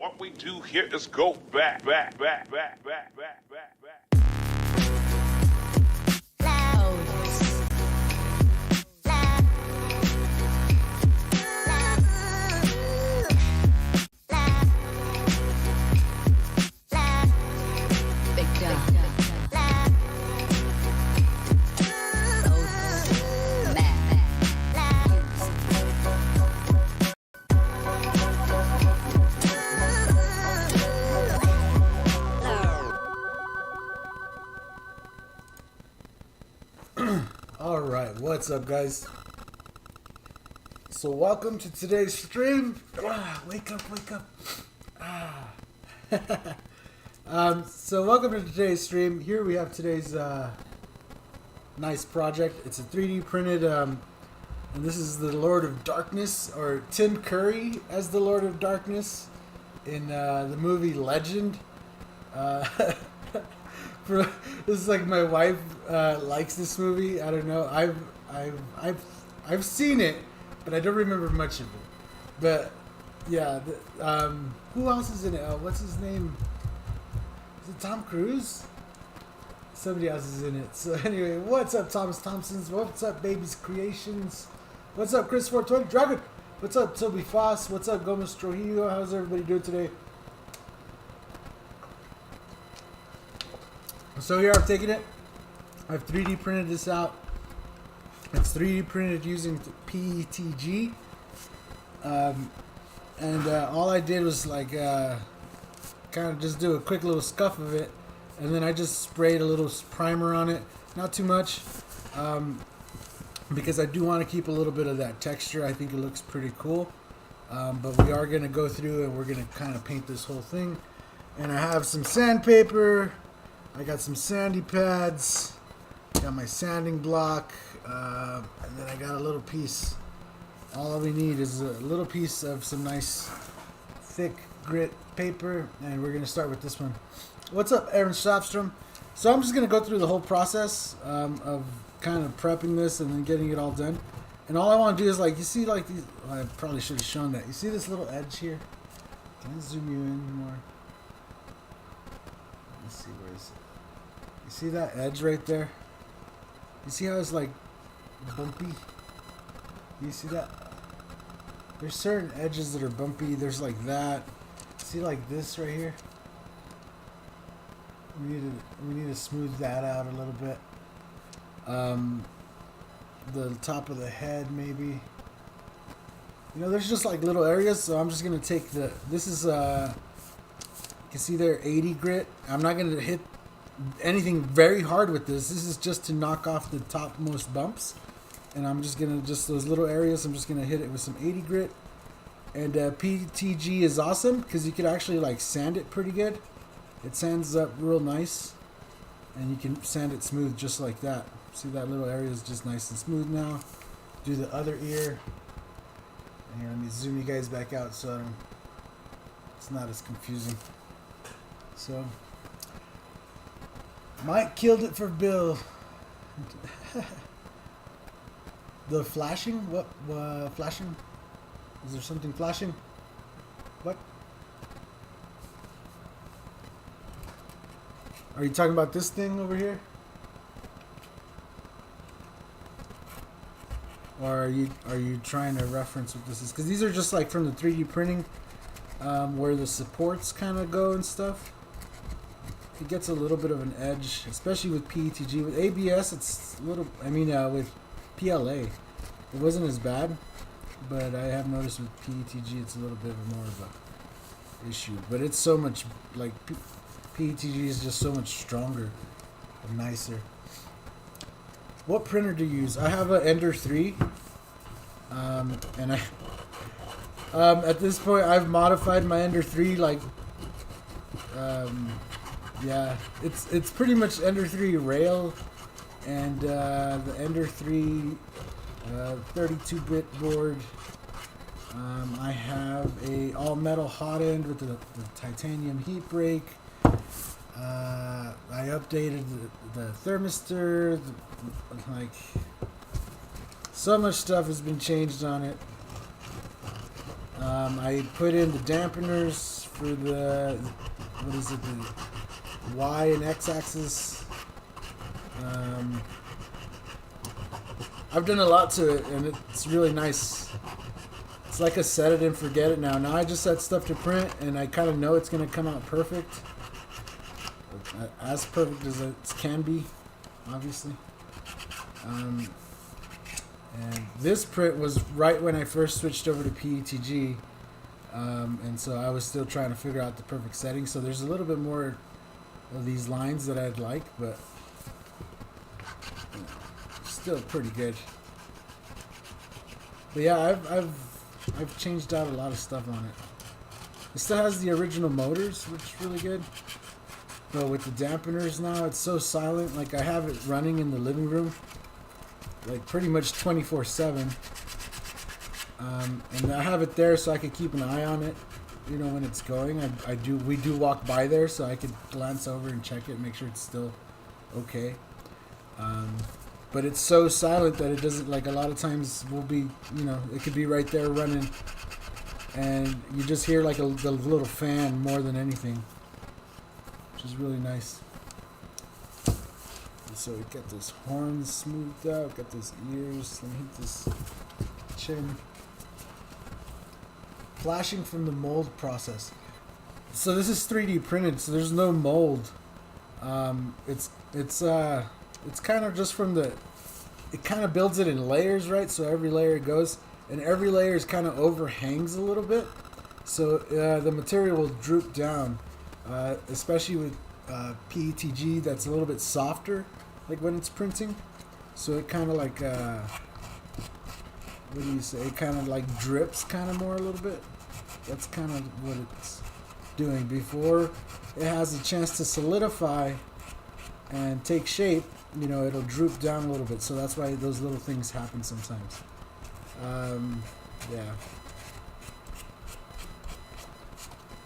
What we do here is go back. Alright, what's up guys? So welcome to today's stream. Wake up. So welcome to today's stream. Here we have today's nice project. It's a 3D printed, and this is the Lord of Darkness, or Tim Curry as the Lord of Darkness in the movie Legend. This is like my wife likes this movie. I don't know. I've seen it, but I don't remember much of it. But yeah, who else is in it? What's his name? Is it Tom Cruise? Somebody else is in it. So anyway, what's up, Thomas Thompsons? What's up, Baby's Creations? What's up, Chris 420 Dragon? What's up, Toby Foss? What's up, Gomez Trujillo? How's everybody doing today? So here I've taken it. I've 3D printed this out. It's 3D printed using PETG. And all I did was like kind of just do a quick little scuff of it. And then I just sprayed a little primer on it. Not too much. Because I do want to keep a little bit of that texture. I think it looks pretty cool. But we are going to go through and we're going to kind of paint this whole thing. And I have some sandpaper. I got some sandy pads, got my sanding block, and then I got a little piece. All we need is a little piece of some nice thick grit paper, and we're going to start with this one. What's up, Aaron Shopstrom? So I'm just going to go through the whole process of kind of prepping this and then getting it all done. And all I want to do is, like, you see, like, these, I probably should have shown that. You see this little edge here? Can I zoom you in more? Let's see, where is it? You see that edge right there? You see how it's like bumpy? You see that? There's certain edges that are bumpy. There's like that. See, like this right here? We need to smooth that out a little bit. The top of the head, maybe. You know, there's just like little areas. So I'm just gonna take this is you can see there 80 grit. I'm not gonna hit anything very hard with this. This is just to knock off the topmost bumps, and I'm just gonna those little areas. I'm just gonna hit it with some 80 grit. And PTG is awesome because you could actually like sand it pretty good. It sands up real nice, and you can sand it smooth just like that. See, that little area is just nice and smooth now. Do the other ear. And here, let me zoom you guys back out so it's not as confusing. So Mike killed it for Bill. The flashing? What? Flashing? Is there something flashing? What? Are you talking about this thing over here? Or are you trying to reference what this is? Because these are just like from the 3D printing, where the supports kind of go and stuff. It gets a little bit of an edge, especially with PETG. With ABS, it's a little. I mean, with PLA, it wasn't as bad, but I have noticed with PETG, it's a little bit more of a issue. But it's so much like PETG is just so much stronger and nicer. What printer do you use? I have an Ender 3, and at this point I've modified my Ender 3 like. Yeah, it's pretty much Ender 3 rail, and the Ender 3 32-bit board. I have a all metal hot end with the titanium heat break. I updated the thermistor. Like, so much stuff has been changed on it. I put in the dampeners for the, what is it, the Y and X axis. I've done a lot to it, and it's really nice. It's like a set it and forget it now. Now I just set stuff to print, and I kind of know it's going to come out perfect. As perfect as it can be, obviously. And this print was right when I first switched over to PETG. And so I was still trying to figure out the perfect setting. So there's a little bit more of these lines that I'd like, but you know, still pretty good. But yeah, I've changed out a lot of stuff on it. It still has the original motors, which is really good. But with the dampeners now, it's so silent. Like I have it running in the living room, like pretty much 24/7. And I have it there so I could keep an eye on it, you know, when it's going. We do walk by there, so I could glance over and check it, make sure it's still okay. But it's so silent that it doesn't, like a lot of times will be, you know, it could be right there running, and you just hear like the little fan more than anything, which is really nice. And so we got this horn smoothed out, got those ears. Let me hit this chin. Flashing from the mold process. So this is 3D printed, so there's no mold. It's kind of just from the, it kind of builds it in layers, right? So every layer it goes, and every layer is kind of overhangs a little bit, so the material will droop down, especially with PETG that's a little bit softer, like when it's printing. So it kind of like what do you say? It kind of like drips kind of more a little bit. That's kind of what it's doing before it has a chance to solidify and take shape. You know, it'll droop down a little bit. So that's why those little things happen sometimes. Yeah.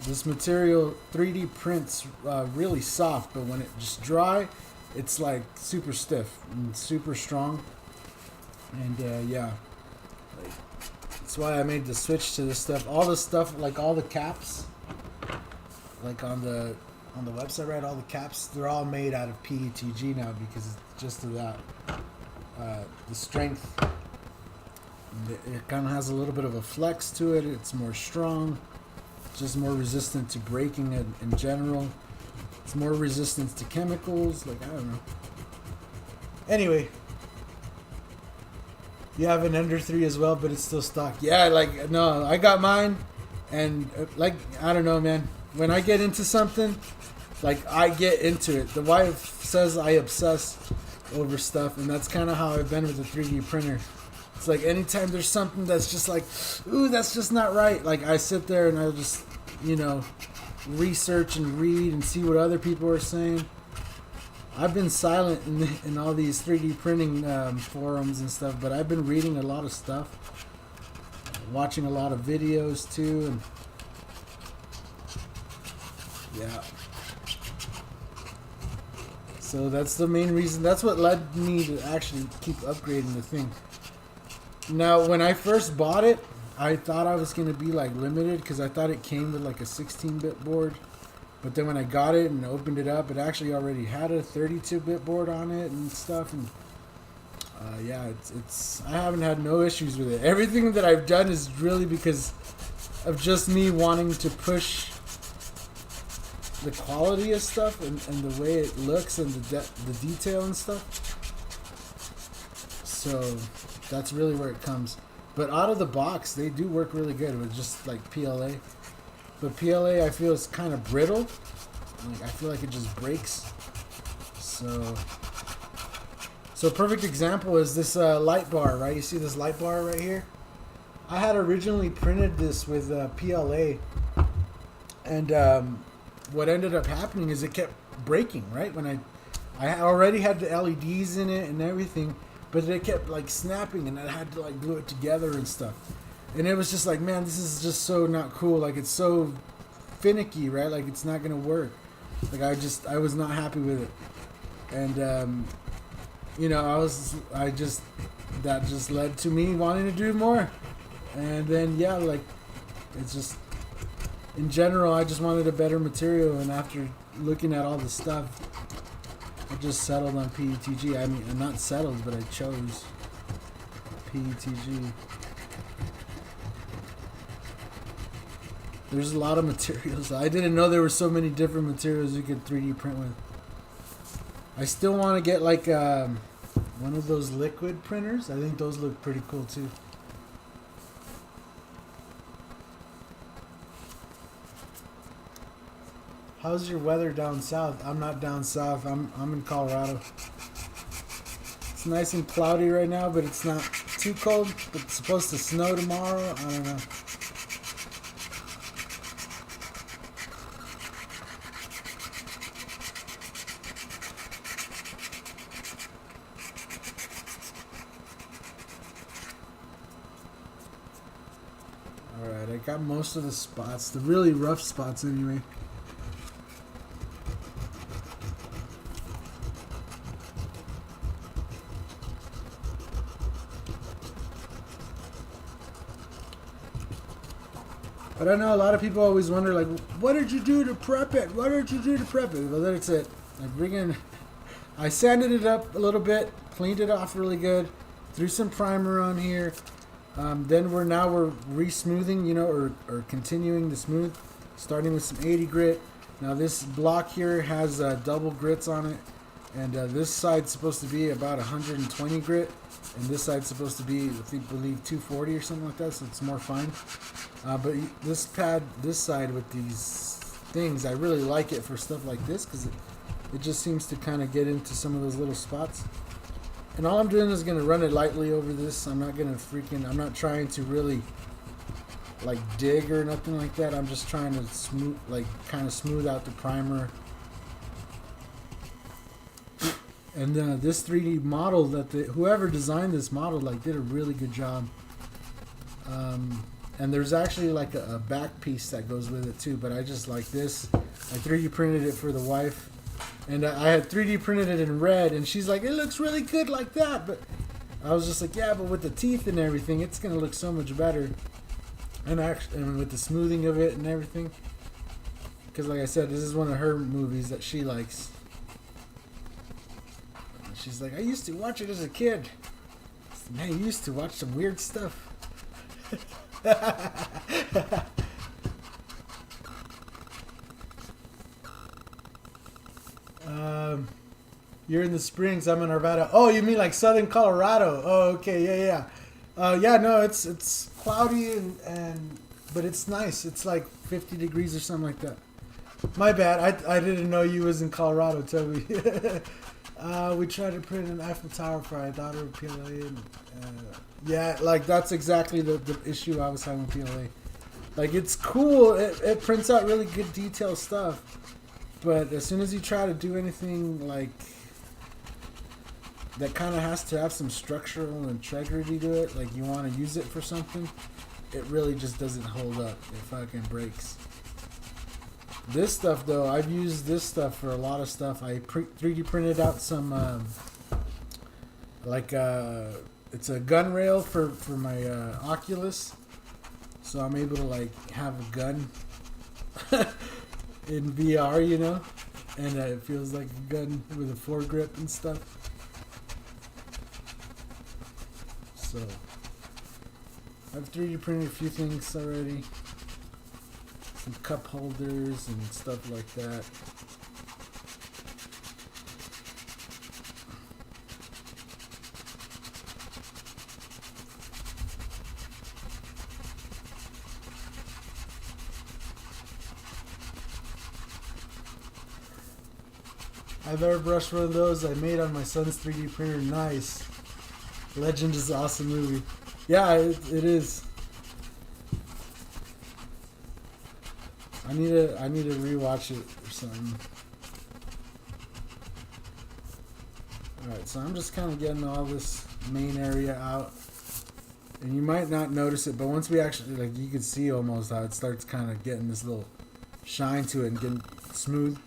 This material 3D prints really soft, but when it just dry, it's like super stiff and super strong. And yeah. That's why I made the switch to this stuff. All the stuff, like all the caps, like on the website, right? All the caps, they're all made out of PETG now because it's just of that. The strength, it kind of has a little bit of a flex to it. It's more strong, just more resistant to breaking in general. It's more resistant to chemicals. Like, I don't know. Anyway. You have an under 3 as well, but it's still stock. Yeah, like, no, I got mine, and like, I don't know, man. When I get into something, like, I get into it. The wife says I obsess over stuff, and that's kind of how I've been with the 3D printer. It's like anytime there's something that's just like, ooh, that's just not right. Like, I sit there and I'll just, you know, research and read and see what other people are saying. I've been silent in all these 3D printing forums and stuff, but I've been reading a lot of stuff, watching a lot of videos too, and yeah. So that's the main reason. That's what led me to actually keep upgrading the thing. Now, when I first bought it, I thought I was going to be like limited because I thought it came with like a 16-bit board. But then when I got it and opened it up, it actually already had a 32-bit board on it and stuff. And yeah, it's I haven't had no issues with it. Everything that I've done is really because of just me wanting to push the quality of stuff and the way it looks and the detail and stuff. So that's really where it comes. But out of the box, they do work really good with just like PLA. But PLA, I feel, is kind of brittle. Like, I feel like it just breaks. So a perfect example is this light bar, right? You see this light bar right here? I had originally printed this with PLA. And what ended up happening is it kept breaking, right? When I already had the LEDs in it and everything, but it kept like snapping, and I had to like glue it together and stuff. And it was just like, man, this is just so not cool. Like, it's so finicky, right? Like, it's not gonna work. Like, I was not happy with it. And you know, that just led to me wanting to do more. And then yeah, like, it's just in general, I just wanted a better material, and after looking at all the stuff, I just settled on PETG. I mean, not settled, but I chose PETG. There's a lot of materials. I didn't know there were so many different materials you could 3D print with. I still want to get like one of those liquid printers. I think those look pretty cool too. How's your weather down south? I'm not down south. I'm in Colorado. It's nice and cloudy right now, but it's not too cold. But it's supposed to snow tomorrow. I don't know. Alright, I got most of the spots. The really rough spots anyway. But I know a lot of people always wonder, like, what did you do to prep it? What did you do to prep it? Well, that's it. I sanded it up a little bit, cleaned it off really good, threw some primer on here. Then we're re-smoothing, you know, or continuing to smooth, starting with some 80 grit. Now this block here has double grits on it, and this side's supposed to be about 120 grit, and this side's supposed to be, I believe, 240 or something like that, so it's more fine. But this side with these things, I really like it for stuff like this because it just seems to kind of get into some of those little spots. And all I'm doing is going to run it lightly over this. I'm not not trying to really like dig or nothing like that. I'm just trying to kind of smooth out the primer. And this 3D model that whoever designed this model did a really good job. And there's actually like a back piece that goes with it too, but I just like this. I 3D printed it for the wife, and I had 3D printed it in red, and she's like, it looks really good like that, but I was just like, yeah, but with the teeth and everything, it's gonna look so much better. And with the smoothing of it and everything, because like I said, this is one of her movies that she likes. She's like, I used to watch it as a kid. Man, you used to watch some weird stuff. You're in the Springs. I'm in Arvada. Oh, you mean like Southern Colorado? Oh, okay, yeah. No, it's cloudy but it's nice. It's like 50 degrees or something like that. My bad. I didn't know you was in Colorado, Toby. We tried to print an Eiffel Tower for our daughter of PLA. And, yeah, like that's exactly the issue I was having with PLA. Like it's cool. It prints out really good detailed stuff. But as soon as you try to do anything like that kind of has to have some structural integrity to it, like you want to use it for something, it really just doesn't hold up. It fucking breaks. This stuff though, I've used this stuff for a lot of stuff. I 3D printed out some it's a gun rail for my Oculus, so I'm able to like have a gun in VR, you know, and it feels like a gun with a foregrip and stuff. So I've 3D printed a few things already. Some cup holders and stuff like that. I've airbrushed one of those I made on my son's 3D printer. Nice. Legend is an awesome movie. Yeah, it is. I need to rewatch it or something. Alright, so I'm just kind of getting all this main area out. And you might not notice it, but once we actually, like, you can see almost how it starts kind of getting this little shine to it and getting smooth.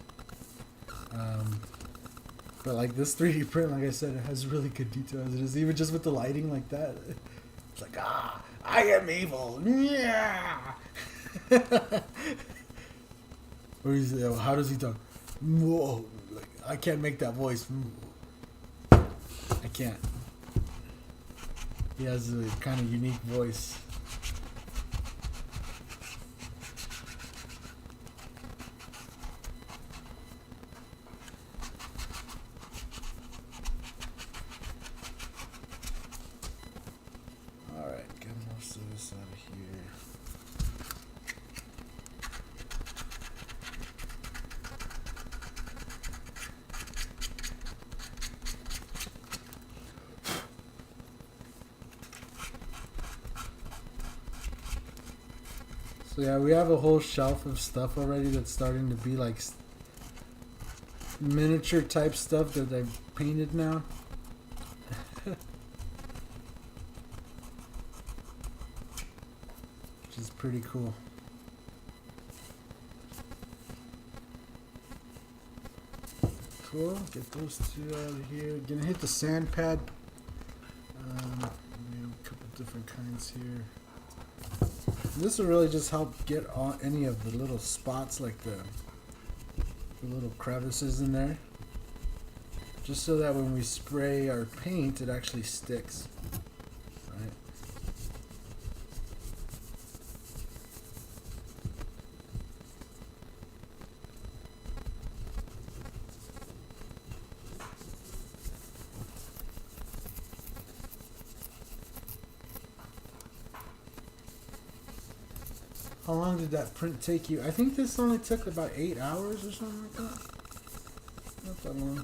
But like this 3D print, like I said, it has really good details. It is even just with the lighting like that. It's like, I am evil. Yeah. Or how does he talk? Whoa, like, I can't make that voice. I can't. He has a kind of unique voice. Alright, get most of this out of here. So yeah, we have a whole shelf of stuff already that's starting to be like miniature type stuff that I've painted now. Which is pretty cool. Cool, get those two out of here. Gonna hit the sand pad. We have a couple different kinds here. This will really just help get on any of the little spots, like the little crevices in there, just so that when we spray our paint it actually sticks, right? How long did that print take you? I think this only took about 8 hours or something like that. Not that long.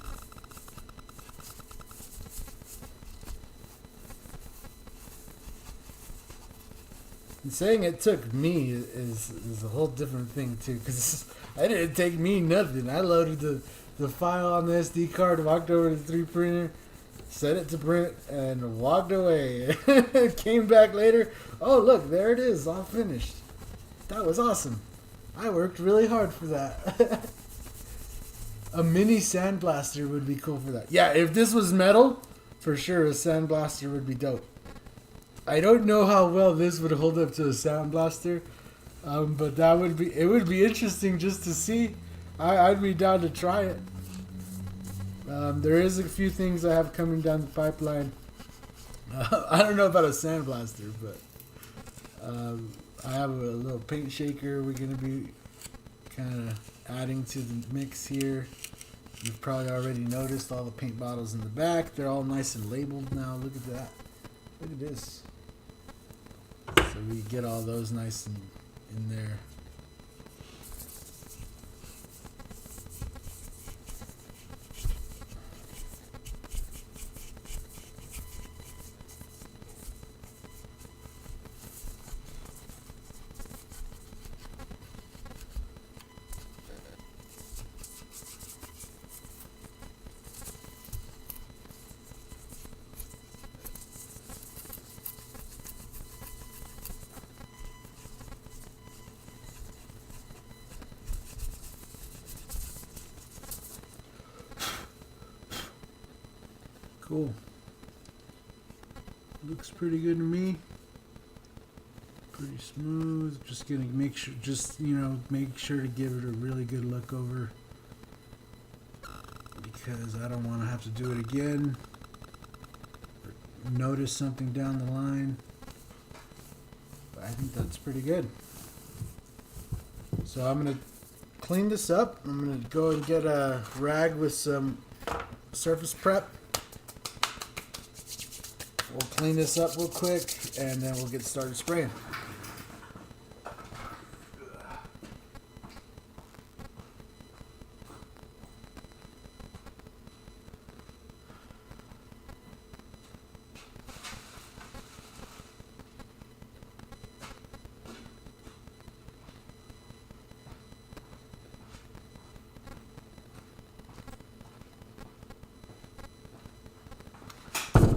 And saying it took me is a whole different thing too, because it didn't take me nothing. I loaded the file on the SD card, walked over to the 3D printer, set it to print, and walked away. Came back later. Oh look, there it is, all finished. That was awesome. I worked really hard for that. A mini sandblaster would be cool for that. Yeah, if this was metal, for sure a sandblaster would be dope. I don't know how well this would hold up to a sandblaster, but it would be interesting just to see. I'd be down to try it. There is a few things I have coming down the pipeline. I don't know about a sandblaster, but I have a little paint shaker we're going to be kind of adding to the mix here. You've probably already noticed all the paint bottles in the back. They're all nice and labeled now. Look at that. Look at this. So we get all those nice and in there. Cool. Looks pretty good to me. Pretty smooth. Just gonna make sure, make sure to give it a really good look over, because I don't want to have to do it again or notice something down the line. But I think that's pretty good. So I'm gonna clean this up. I'm gonna go and get a rag with some surface prep. We'll clean this up real quick, and then we'll get started spraying.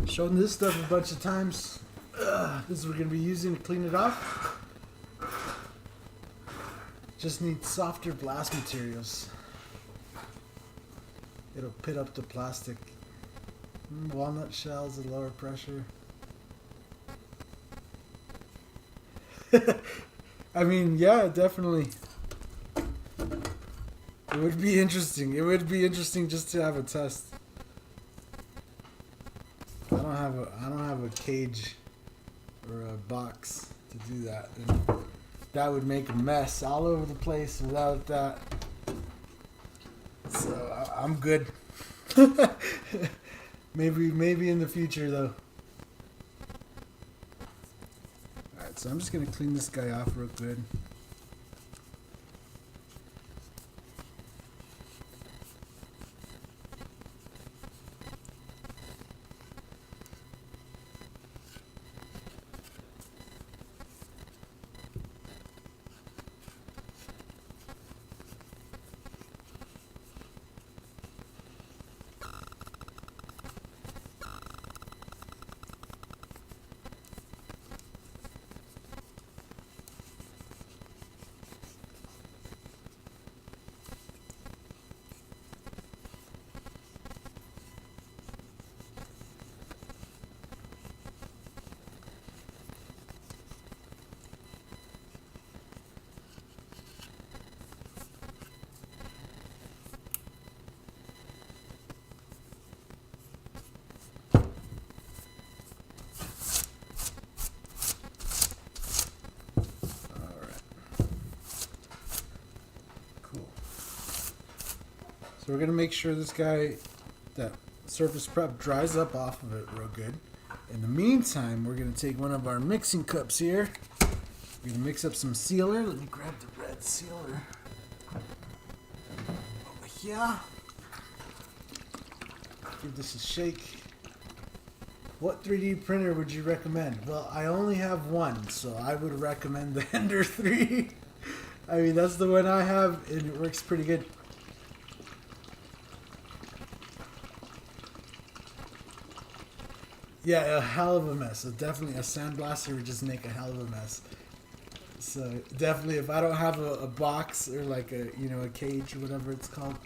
Shown this stuff a bunch of times. This is what we're going to be using to clean it off. Just need softer blast materials. It'll pit up the plastic. Walnut shells at lower pressure. I mean, yeah, definitely. It would be interesting. It would be interesting just to have a test. I don't have a cage or a box to do that. And that would make a mess all over the place without that. So I'm good. Maybe in the future though. Alright, so I'm just gonna clean this guy off real good. So we're going to make sure this guy, that surface prep dries up off of it real good. In the meantime, we're going to take one of our mixing cups here. We're going to mix up some sealer. Let me grab the red sealer. Over here. Give this a shake. What 3D printer would you recommend? Well, I only have one, so I would recommend the Ender 3. I mean, that's the one I have, and it works pretty good. Yeah, a hell of a mess. So definitely a sandblaster would just make a hell of a mess. So definitely, if I don't have a box or like a a cage or whatever it's called.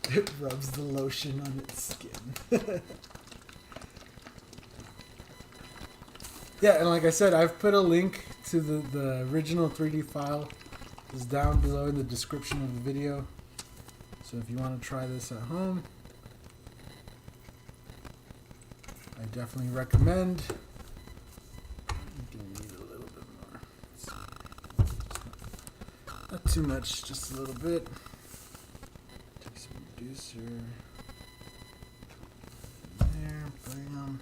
It rubs the lotion on its skin. Yeah, and like I said, I've put a link to the original 3D file. Is down below in the description of the video. So if you want to try this at home, I definitely recommend. You need a little bit more. Not too much, just a little bit. Take some reducer. There, bam.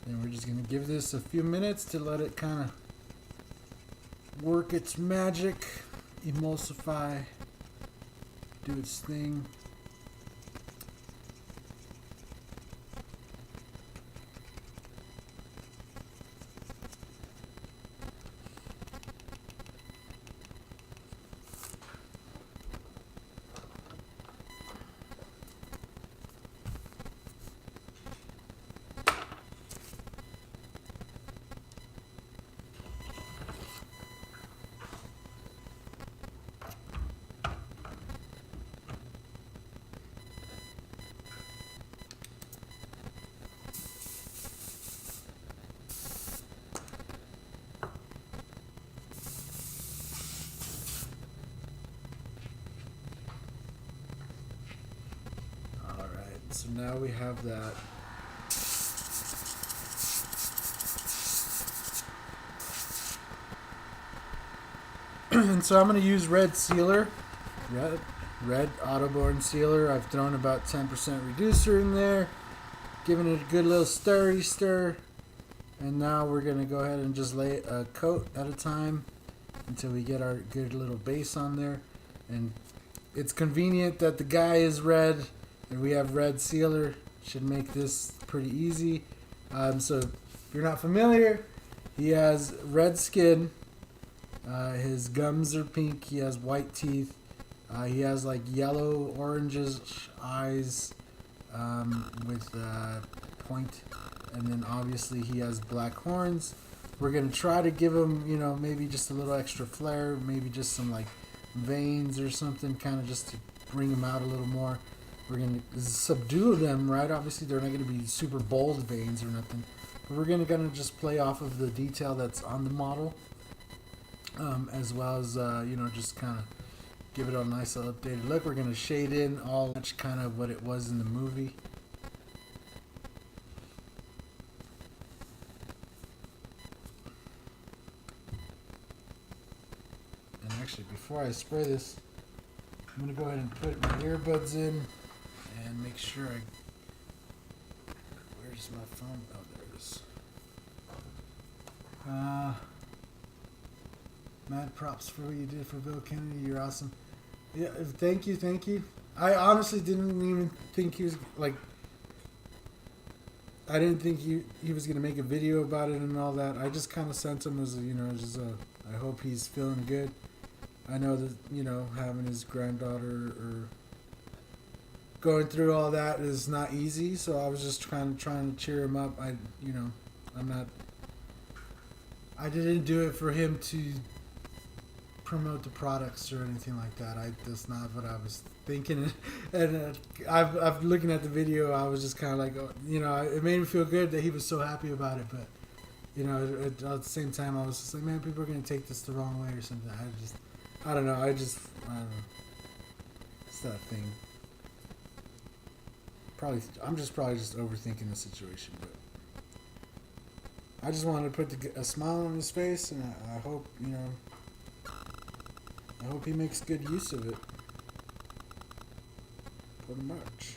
And we're just going to give this a few minutes to let it kind of work its magic, emulsify, do its thing. So now we have that. And so I'm going to use red sealer, red Autoborn sealer. I've thrown about 10% reducer in there, giving it a good little stir. And now we're going to go ahead and just lay a coat at a time until we get our good little base on there. And it's convenient that the guy is red and we have red sealer. Should make this pretty easy. So if you're not familiar, he has red skin. His gums are pink. He has white teeth. He has like yellow, oranges eyes with point. And then obviously he has black horns. We're going to try to give him, maybe just a little extra flair. Maybe just some like veins or something, kind of just to bring them out a little more. We're going to subdue them, right? Obviously, they're not going to be super bold veins or nothing. But we're going to kind of just play off of the detail that's on the model. As well as, you know, just kind of give it a nice updated look. We're going to shade in all much kind of what it was in the movie. And actually, before I spray this, I'm going to go ahead and put my earbuds in and make sure I... Where's my phone? Oh, there it is. Mad props for what you did for Bill Kennedy. You're awesome. Yeah, thank you, thank you. I honestly didn't even think he was, like... I didn't think he was going to make a video about it and all that. I just kind of sent him as a, you know, just a... I hope he's feeling good. I know that, you know, having his granddaughter or going through all that is not easy, so I was just trying to cheer him up. I didn't do it for him to promote the products or anything like that. That's not what I was thinking. And I've looking at the video, I was just kind of like, you know, it made me feel good that he was so happy about it, but, you know, at the same time, I was just like, man, people are going to take this the wrong way or something. I don't know. I don't know. It's that thing. I'm probably just overthinking the situation, but I just wanted to put a smile on his face, and I hope, you know, I hope he makes good use of it. Pretty much.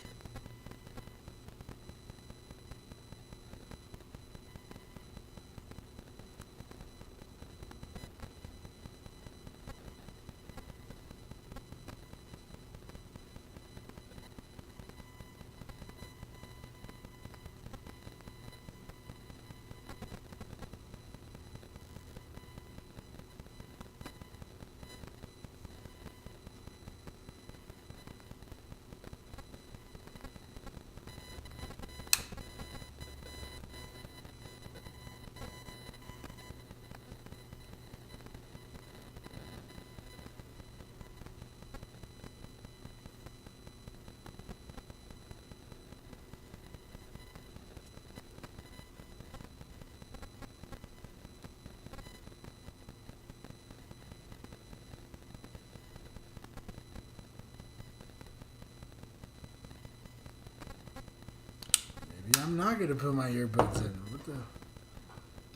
I'm not going to put my earbuds in. What the...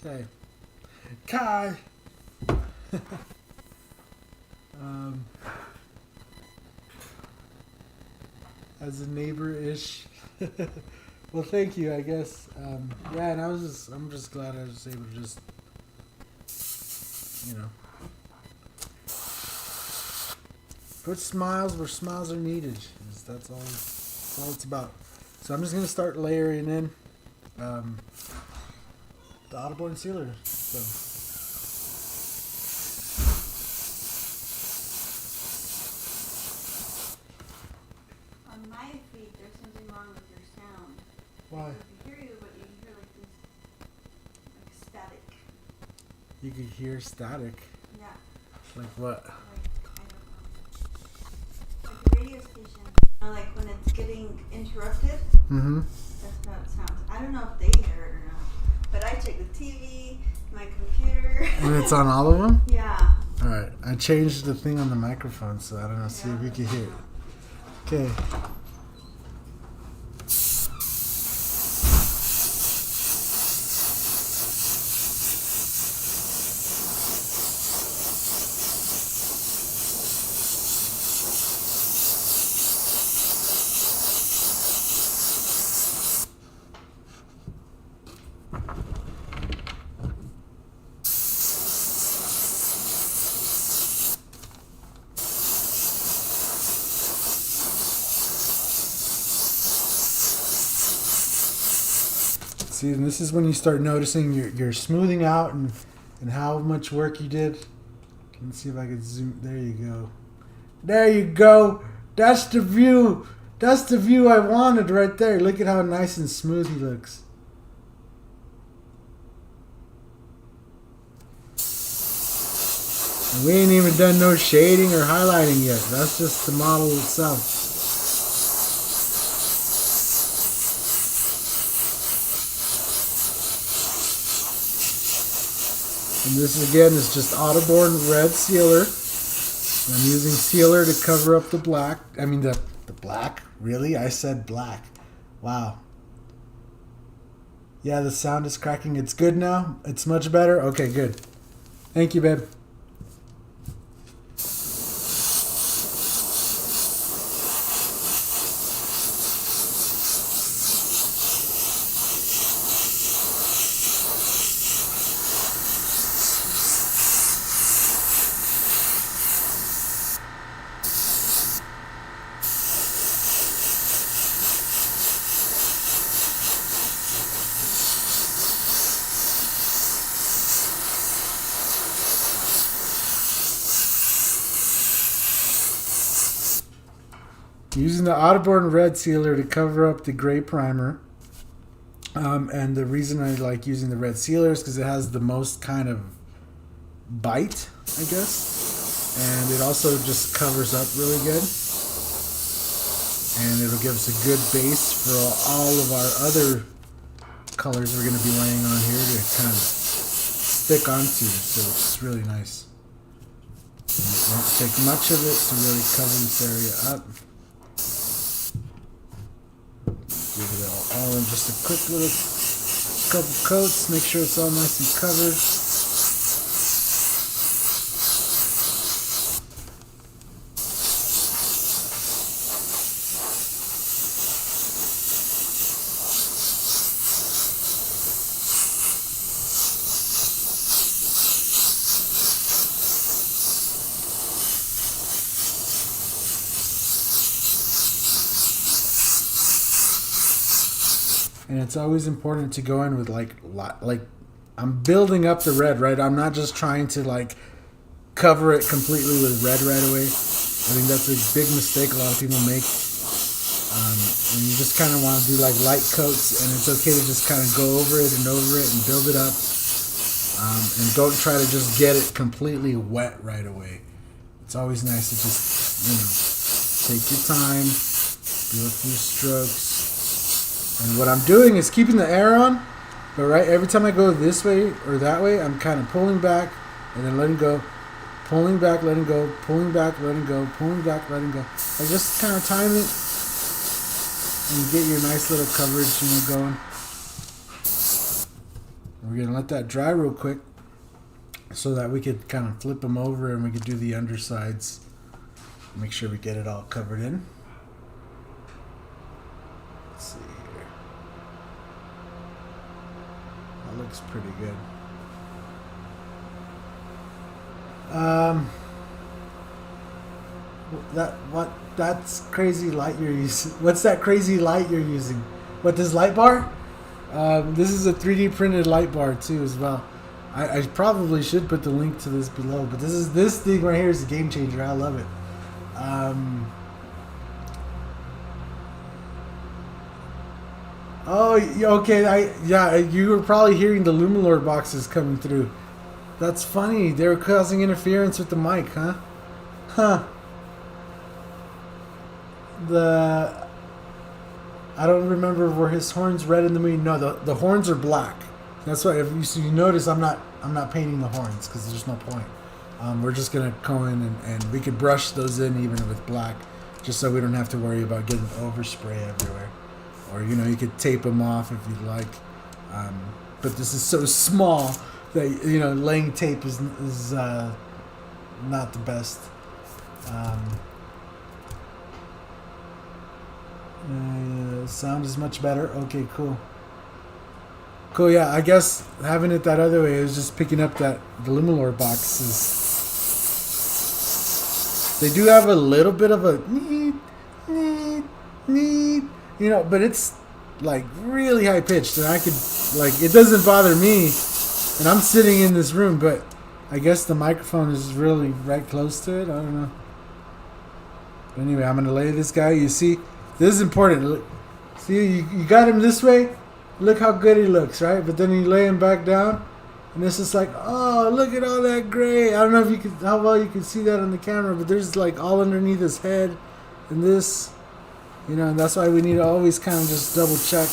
Okay. Kai! As a neighbor-ish. Well, thank you, I guess. Yeah, and I'm just glad I was able to just, you know, put smiles where smiles are needed. That's all it's about. So I'm just going to start layering in the Audible Sealer. So. On my feed, there's something wrong with your sound. Why? I can hear you, but you can hear like this, like static. You could hear static? Yeah. Like what? Like, I don't know. Like a radio station. You know, like when it's getting interrupted. Mm-hmm. That's how it sounds. I don't know if they hear it or not. But I check the TV, my computer. And it's on all of them? Yeah. Alright, I changed the thing on the microphone, so I don't know, see if you can hear it. Okay. See, and this is when you start noticing you're smoothing out and how much work you did. Let me see if I can zoom. There you go. There you go. That's the view. That's the view I wanted right there. Look at how nice and smooth he looks. And we ain't even done no shading or highlighting yet. That's just the model itself. And this again is just Autoborn red sealer. I'm using sealer to cover up the black. I mean the black? Really? I said black. Wow. Yeah, the sound is cracking. It's good now? It's much better? Okay, good. Thank you, babe. Using the Autoborn red sealer to cover up the gray primer. And the reason I like using the red sealer is because it has the most kind of bite, I guess. And it also just covers up really good. And it'll give us a good base for all of our other colors we're going to be laying on here to kind of stick onto. So it's really nice. And it won't take much of it to really cover this area up. Give it all in just a quick little couple coats. Make sure it's all nice and covered. And it's always important to go in with like I'm building up the red, right? I'm not just trying to like cover it completely with red right away. I think that's a big mistake a lot of people make. And you just kind of want to do like light coats, and it's okay to just kind of go over it and build it up. And don't try to just get it completely wet right away. It's always nice to just, take your time, do a few strokes. And what I'm doing is keeping the air on, but every time I go this way or that way, I'm kind of pulling back and then letting go, pulling back, letting go, pulling back, letting go, pulling back, letting go. I just kind of time it and get your nice little coverage, going. We're going to let that dry real quick so that we could kind of flip them over and we could do the undersides. Make sure we get it all covered in. Let's see. Looks pretty good. That's crazy light you're using. What's that crazy light you're using? What, this light bar? This is a 3D printed light bar too as well. I probably should put the link to this below, but this thing right here is a game changer. I love it. Oh, okay. You were probably hearing the Luminor boxes coming through. That's funny. They were causing interference with the mic, huh? Huh. I don't remember, were his horns red in the movie? No, the horns are black. That's why if you notice, I'm not painting the horns because there's no point. We're just gonna go in and we could brush those in even with black, just so we don't have to worry about getting overspray everywhere. Or, you could tape them off if you'd like. But this is so small that, laying tape is not the best. Sound is much better. Okay, cool. Cool, yeah. I guess having it that other way is just picking up the Luminor boxes. They do have a little bit of a but it's like really high pitched, and I could it doesn't bother me, and I'm sitting in this room, but I guess the microphone is really right close to it. I don't know. But anyway, I'm gonna lay this guy. You see, this is important. Look, see, you got him this way. Look how good he looks, right? But then you lay him back down, And this is like, oh, look at all that gray. I don't know if you can, how well you can see that on the camera, but there's like all underneath his head and this, you know, and that's why we need to always kind of just double check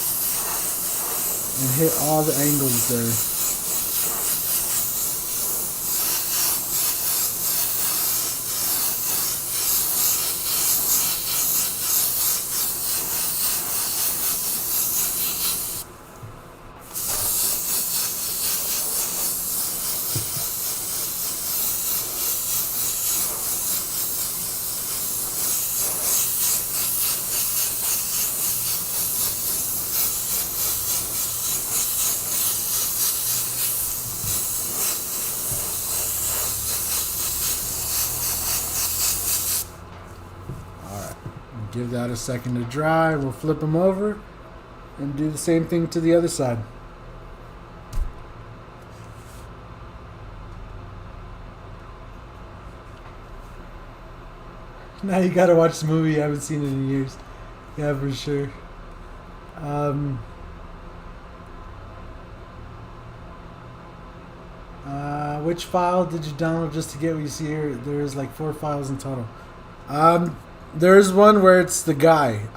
and hit all the angles there. Give that a second to dry. We'll flip them over and do the same thing to the other side. Now you gotta watch the movie. I haven't seen it in years. Yeah, for sure. Which file did you download just to get what you see here? There's like 4 files in total. There's one where it's the guy.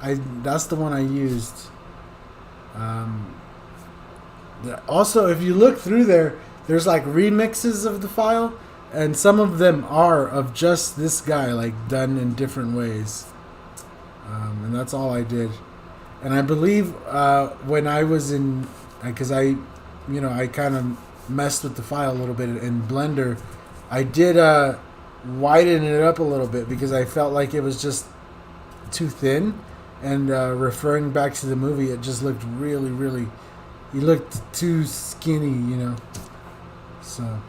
That's the one I used. Also, if you look through there, there's like remixes of the file, and some of them are of just this guy, like done in different ways. And that's all I did. And I believe when I was in, because I kind of messed with the file a little bit in Blender, I did widen it up a little bit because I felt like it was just too thin, and referring back to the movie, it just looked really, he looked too skinny, you know, so.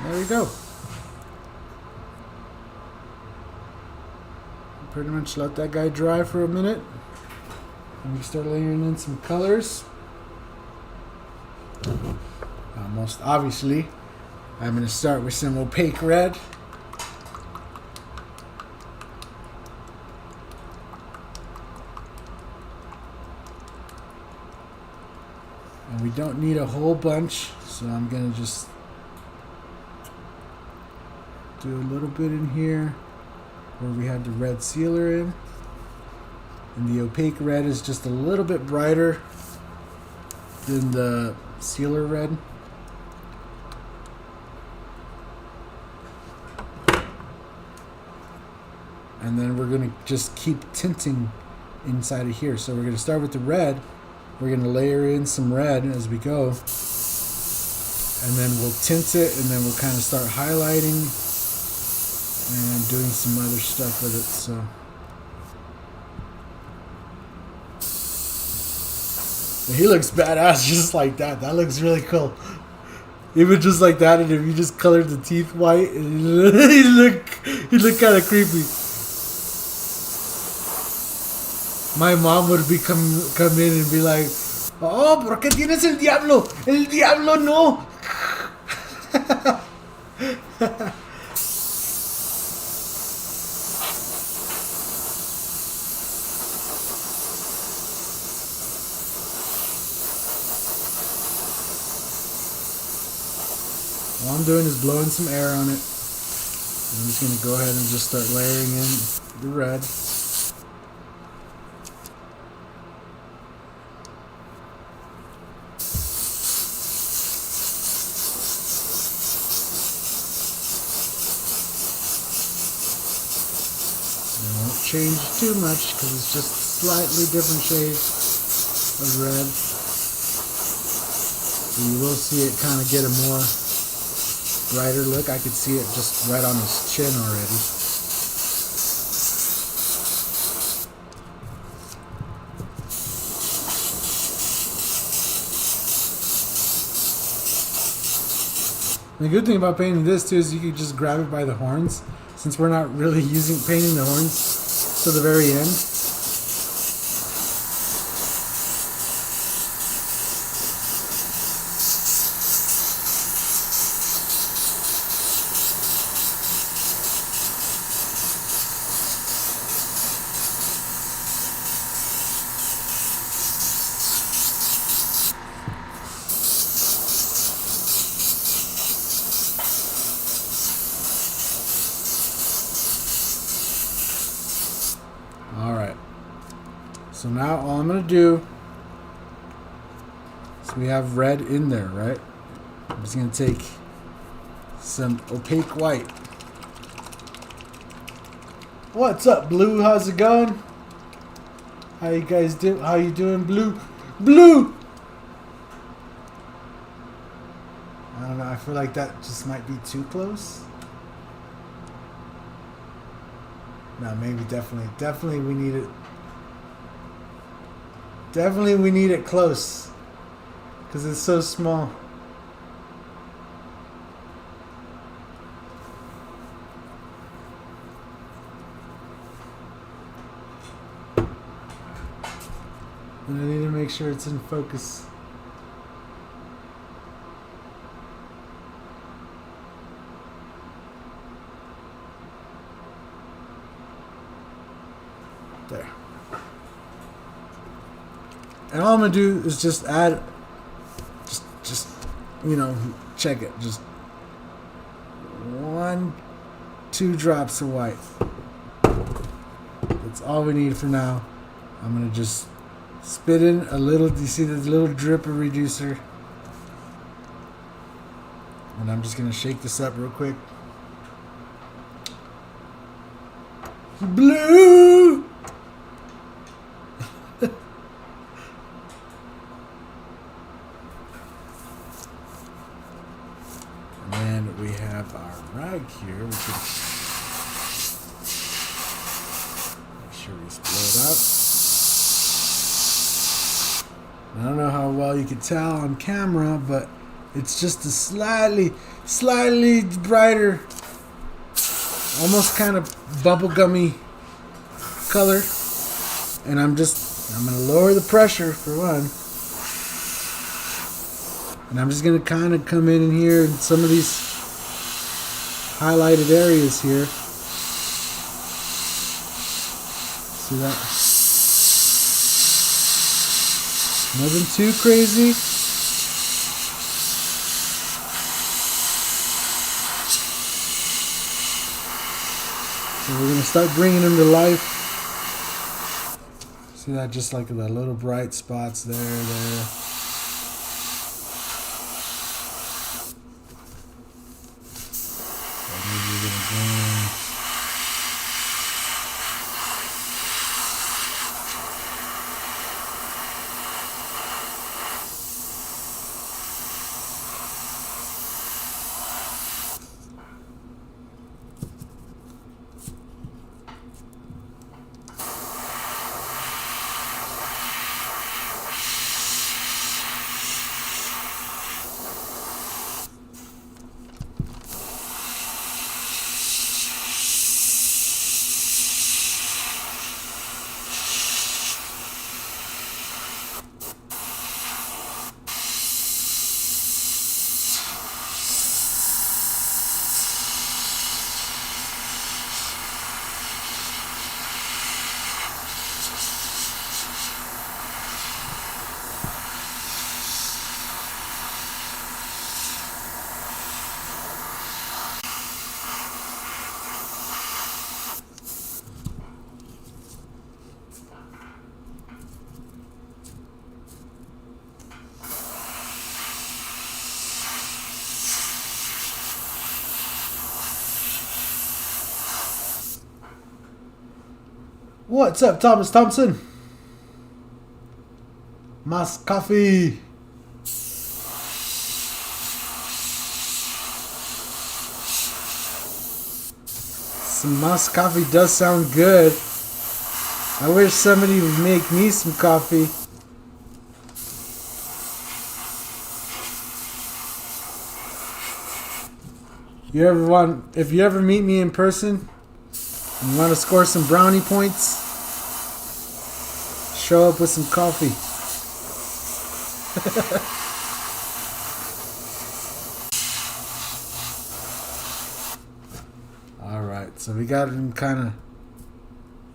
There we go. Pretty much let that guy dry for a minute. And we start layering in some colors. Most obviously, I'm going to start with some opaque red. And we don't need a whole bunch, so I'm going to just do a little bit in here where we had the red sealer in. And the opaque red is just a little bit brighter than the sealer red. And then we're going to just keep tinting inside of here. So we're going to start with the red. We're going to layer in some red as we go. And then we'll tint it, and then we'll kind of start highlighting and doing some other stuff with it. So he looks badass just like that. That looks really cool. Even just like that, and if you just colored the teeth white, he look kind of creepy. My mom would come in and be like, "Oh, ¿por qué tienes el diablo? El diablo no." All I'm doing is blowing some air on it. I'm just going to go ahead and just start layering in the red. I won't change too much because it's just slightly different shades of red. So you will see it kind of get a more brighter look. I could see it just right on his chin already. The good thing about painting this too is you can just grab it by the horns, since we're not really painting the horns to the very end. Alright, so now all I'm going to do is we have red in there, right? I'm just going to take some opaque white. What's up, Blue? How's it going? How you guys do? How you doing, Blue? Blue! I don't know, I feel like that just might be too close. No, maybe definitely we need it. Definitely we need it close, because it's so small. And I need to make sure it's in focus. There. And all I'm gonna do is just add, just you know, check it. Just 1, 2 drops of white. That's all we need for now. I'm gonna just spit in a little. You see this little drip of reducer, and I'm just gonna shake this up real quick. Blue. And then we have our rag here. We can make sure we blow it up. I don't know how well you can tell on camera, but it's just a slightly brighter, almost kind of bubblegummy color. And I'm gonna lower the pressure for one. And I'm just gonna kind of come in here in some of these highlighted areas here. See that? Nothing too crazy. So we're gonna start bringing them to life. See that? Just like the little bright spots there. What's up, Thomas Thompson? Mas coffee. Some mouse coffee does sound good. I wish somebody would make me some coffee. If you ever meet me in person, and you want to score some brownie points, show up with some coffee. Alright, so we got him kind of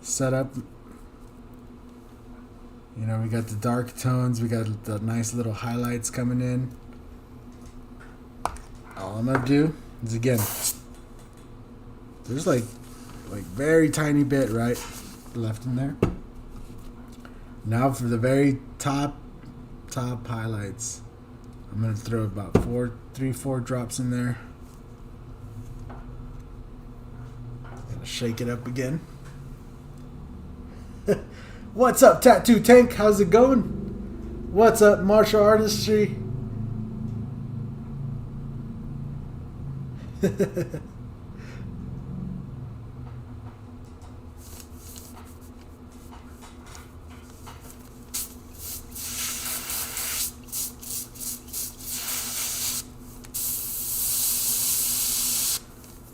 set up. You know, we got the dark tones, we got the nice little highlights coming in. All I'm gonna do is, again, there's like very tiny bit right left in there. Now for the very top highlights, I'm gonna throw about 4 drops in there. Gonna shake it up again. What's up, Tattoo Tank? How's it going? What's up, martial artistry?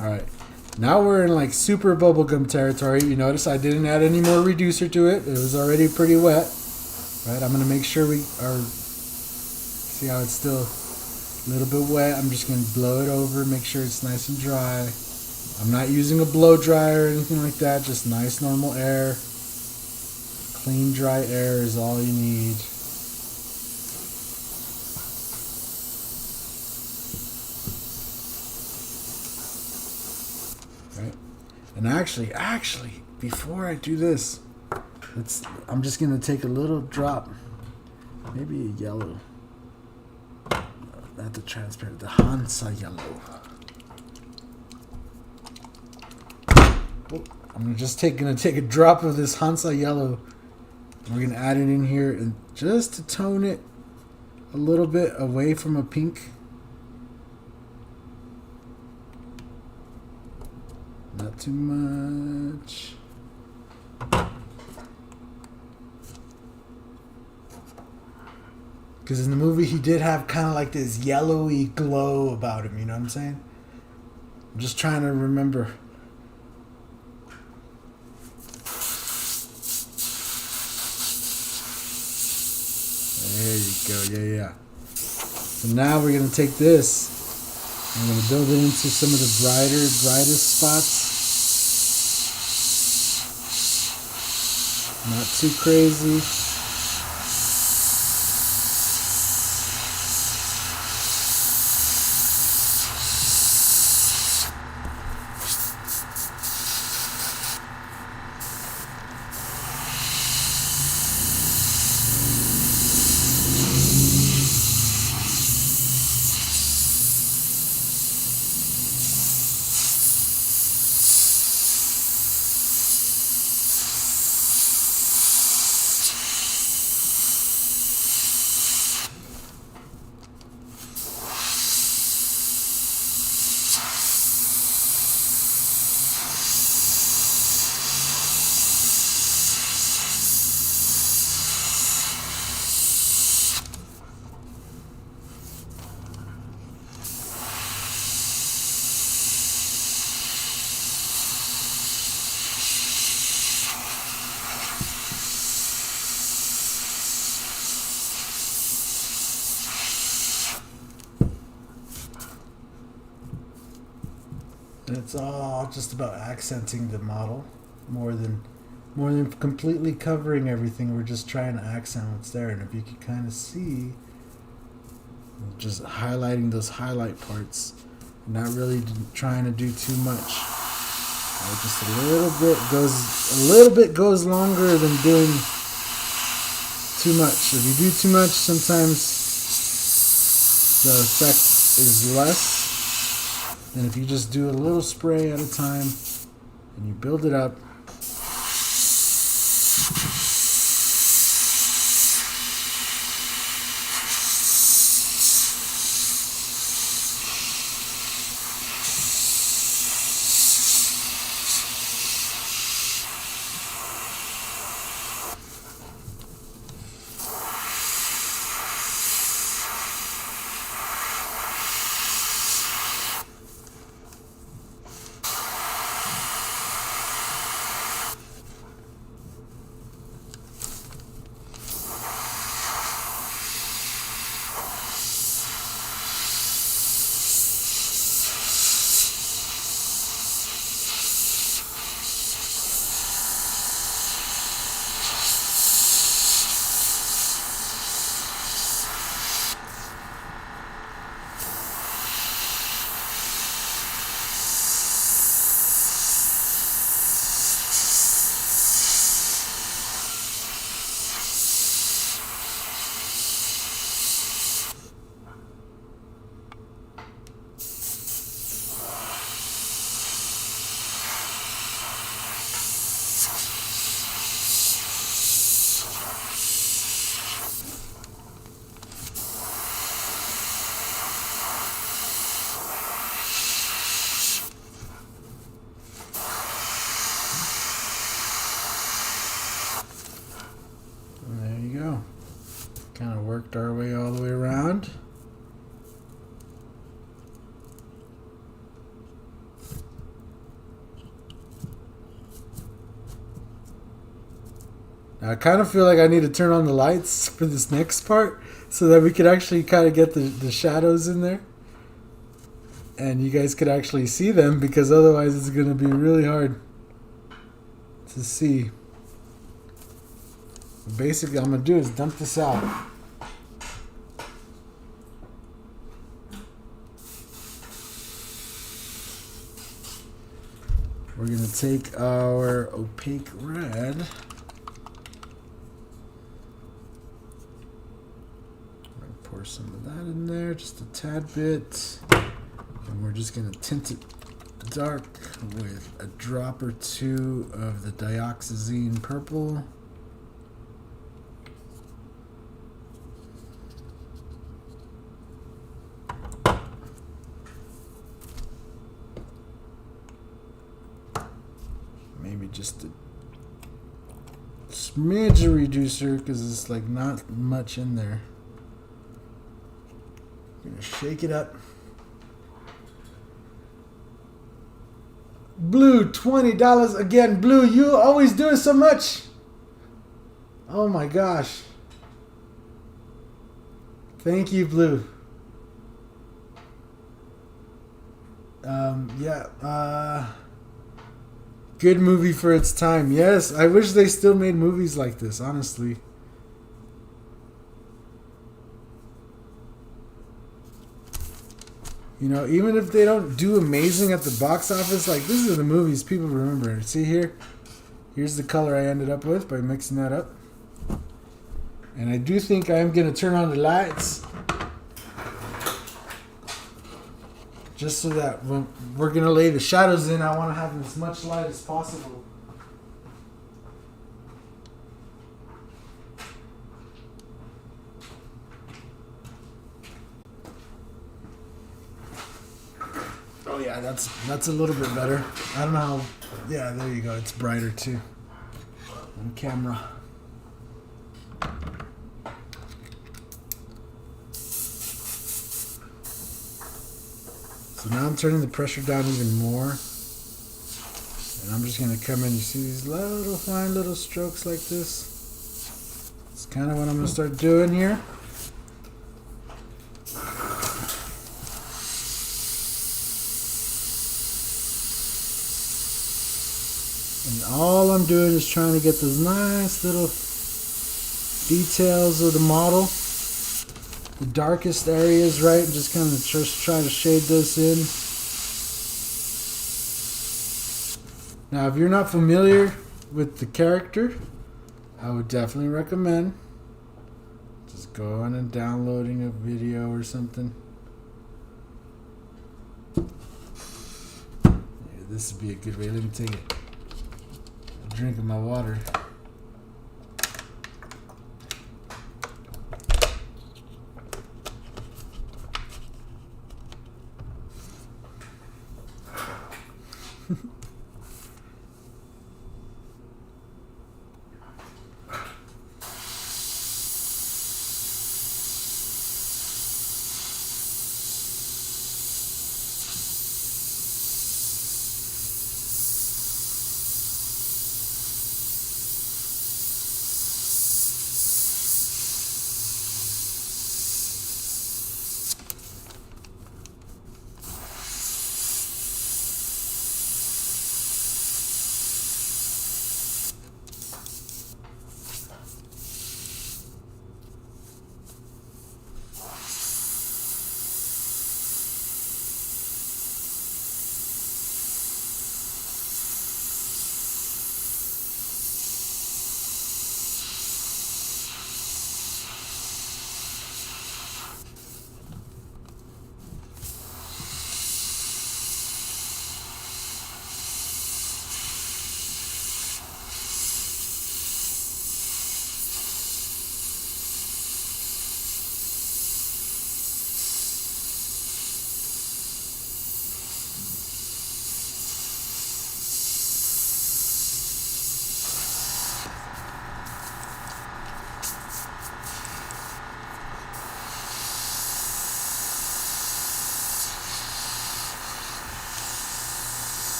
Alright, now we're in like super bubblegum territory. You notice I didn't add any more reducer to it. It was already pretty wet. Right, I'm going to make sure we are, see how it's still a little bit wet. I'm just going to blow it over, make sure it's nice and dry. I'm not using a blow dryer or anything like that, just nice normal air. Clean dry air is all you need. And actually, before I do this, I'm just gonna take a little drop, maybe a yellow, not the transparent, the Hansa yellow. I'm just gonna take a drop of this Hansa yellow. We're gonna add it in here, and just to tone it a little bit away from a pink. Not too much. Because in the movie he did have kind of like this yellowy glow about him, you know what I'm saying? I'm just trying to remember. There you go, yeah. So now we're going to take this, I'm going to build it into some of the brightest spots. Not too crazy. And it's all just about accenting the model more than completely covering everything. We're just trying to accent what's there. And if you can kind of see, just highlighting those highlight parts, not really trying to do too much. Just a little bit goes longer than doing too much. If you do too much, sometimes the effect is less than if you just do a little spray at a time and you build it up. work our way all the way around. Now, I kind of feel like I need to turn on the lights for this next part so that we could actually kind of get the shadows in there. And you guys could actually see them, because otherwise it's going to be really hard to see. Basically, all I'm going to do is dump this out. We're going to take our opaque red. Pour some of that in there, just a tad bit. And we're just going to tint it dark with a drop or two of the dioxazine purple. Maybe just a smidge of reducer, because it's like not much in there. Gonna shake it up. Blue, $20 again. Blue, you always doing so much. Oh my gosh. Thank you, Blue. Good movie for its time. Yes, I wish they still made movies like this, honestly. You know, even if they don't do amazing at the box office, like, this is the movies people remember. See here? Here's the color I ended up with by mixing that up. And I do think I am going to turn on the lights. Just so that when we're going to lay the shadows in, I want to have as much light as possible. Oh yeah, that's a little bit better. I don't know how. Yeah, there you go. It's brighter too on camera. So now I'm turning the pressure down even more, and I'm just gonna come in. You see these little fine little strokes like this? It's kind of what I'm gonna start doing here. And all I'm doing is trying to get those nice little details of the model, the darkest areas, right? And just kind of just try to shade those in. Now, if you're not familiar with the character, I would definitely recommend just going and downloading a video or something. Yeah, this would be a good way. Let me take it. Drinking my water.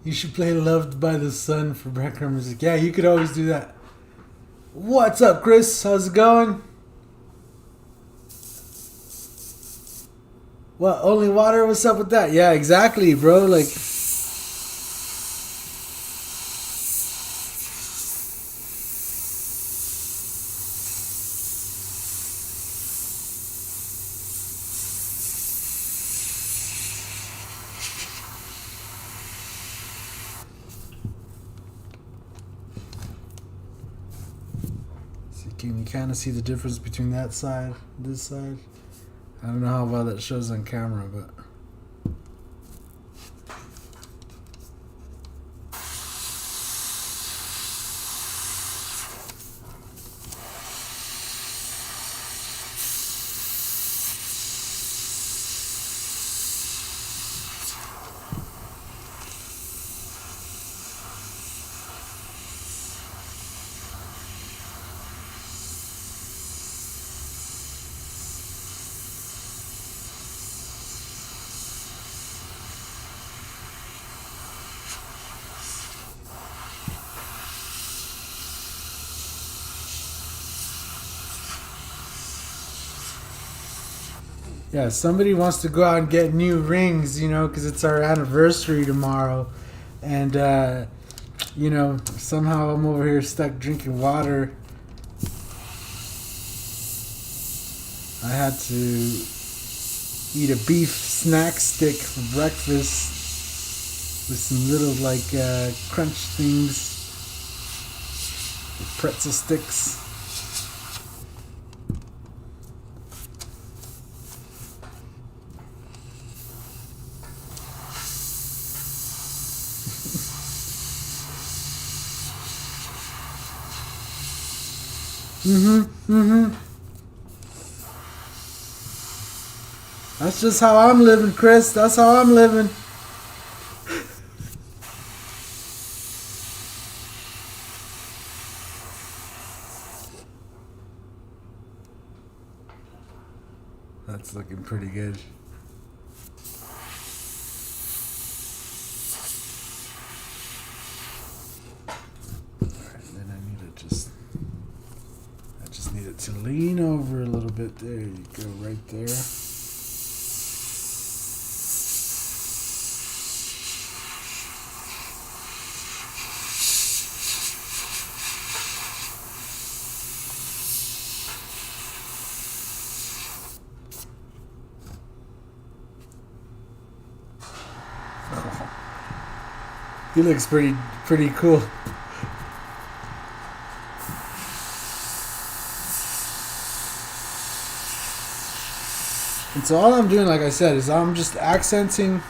You should play Loved by the Sun for background music. Yeah, you could always do that. What's up, Chris? How's it going? What, only water? What's up with that? Yeah, exactly, bro. Like, can you kind of see the difference between that side and this side? I don't know how well that shows on camera, but yeah, somebody wants to go out and get new rings, you know, because it's our anniversary tomorrow. And, you know, somehow I'm over here stuck drinking water. I had to eat a beef snack stick for breakfast with some little, like, crunch things, pretzel sticks. That's just how I'm living, Chris. That's how I'm living. That's looking pretty good. Alright, then I just need it to lean over a little bit. There you go, right there. He looks pretty cool. And so all I'm doing, like I said, is I'm just accenting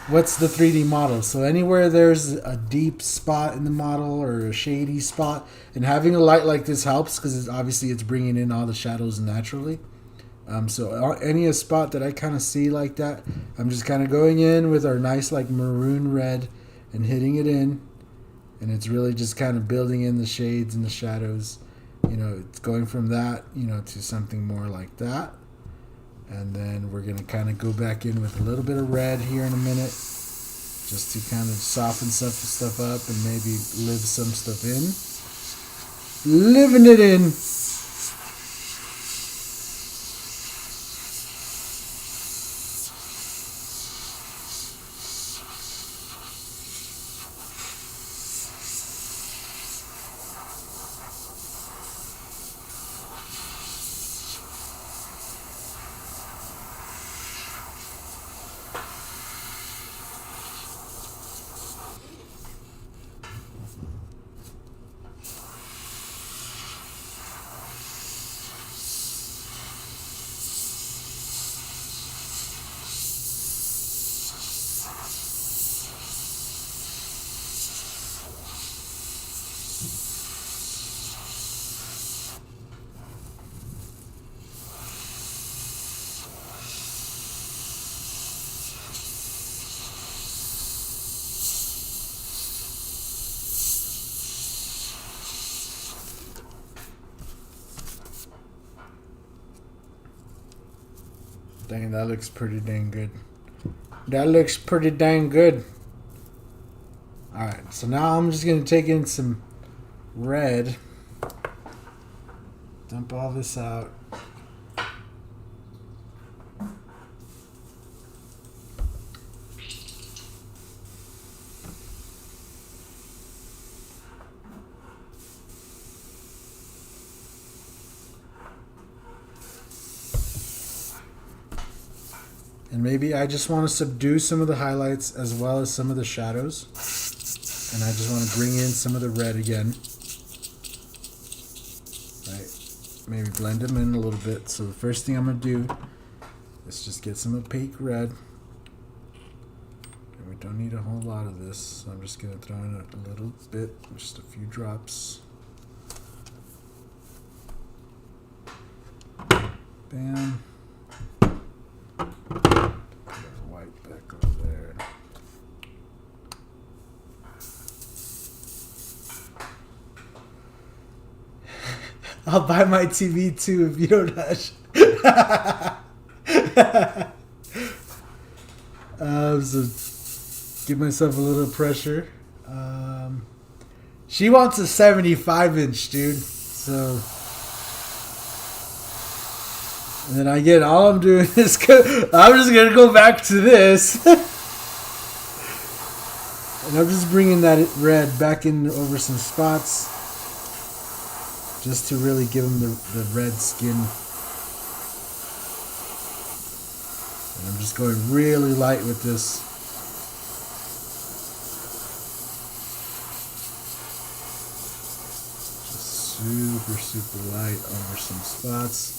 what's the 3D model. So anywhere there's a deep spot in the model or a shady spot, and having a light like this helps because obviously it's bringing in all the shadows naturally. So any spot that I kind of see like that, I'm just kind of going in with our nice like maroon red and hitting it in, and it's really just kind of building in the shades and the shadows. You know, it's going from that, you know, to something more like that. And then we're going to kind of go back in with a little bit of red here in a minute, just to kind of soften stuff up and maybe live some stuff in. Living it in. Dang, that looks pretty dang good. That looks pretty dang good. Alright, so now I'm just going to take in some red. Dump all this out. And maybe I just want to subdue some of the highlights as well as some of the shadows. And I just want to bring in some of the red again. Right. Maybe blend them in a little bit. So the first thing I'm going to do is just get some opaque red. And we don't need a whole lot of this. So I'm just going to throw in a little bit, just a few drops. Bam. Put our white back over there. I'll buy my TV too if you don't hush. So give myself a little pressure. She wants a 75-inch, dude. So. And then I get all I'm doing is I'm just gonna go back to this, and I'm just bringing that red back in over some spots, just to really give them the red skin. And I'm just going really light with this. Just super light over some spots.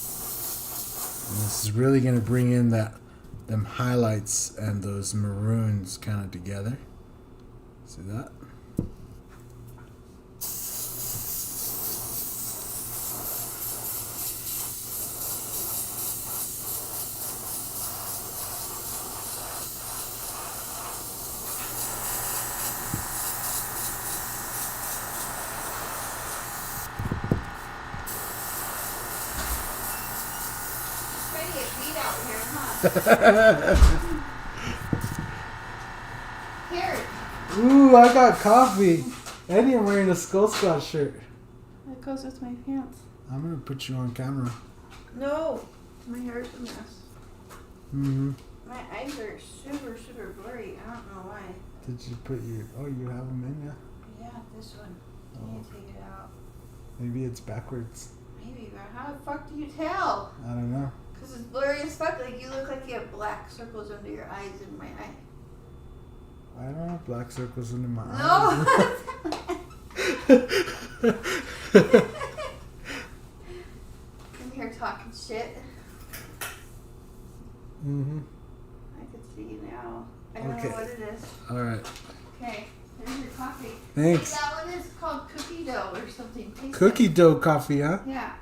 And this is really going to bring in them highlights and those maroons kind of together. See that? Here. Ooh, I got coffee. And you're wearing a Skull Squad shirt. That goes with my pants. I'm going to put you on camera. No. My hair's a mess. Mm-hmm. My eyes are super blurry. I don't know why. Did you put your... Oh, you have them in, yeah? Yeah, this one. I need to take it out. Maybe it's backwards. Maybe, but how the fuck do you tell? I don't know. Because it's blurry as fuck. Like, you look like you have black circles under your eyes in my eye. I don't have black circles under my No! eyes. I'm here talking shit. Mm-hmm. I can see you now. I don't know what it is. Alright. Okay, there's your coffee. Thanks. That one is called cookie dough or something. Taste Cookie it. dough coffee, huh? Yeah.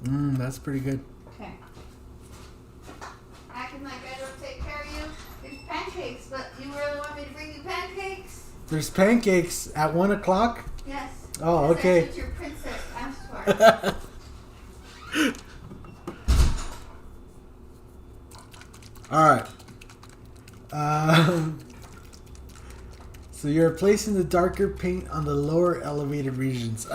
That's pretty good. Okay. Acting like I don't take care of you. There's pancakes, but you really want me to bring you pancakes? There's pancakes at 1 o'clock? Yes. Oh, okay. That's what your princess asked for. Alright. So you're placing the darker paint on the lower elevated regions.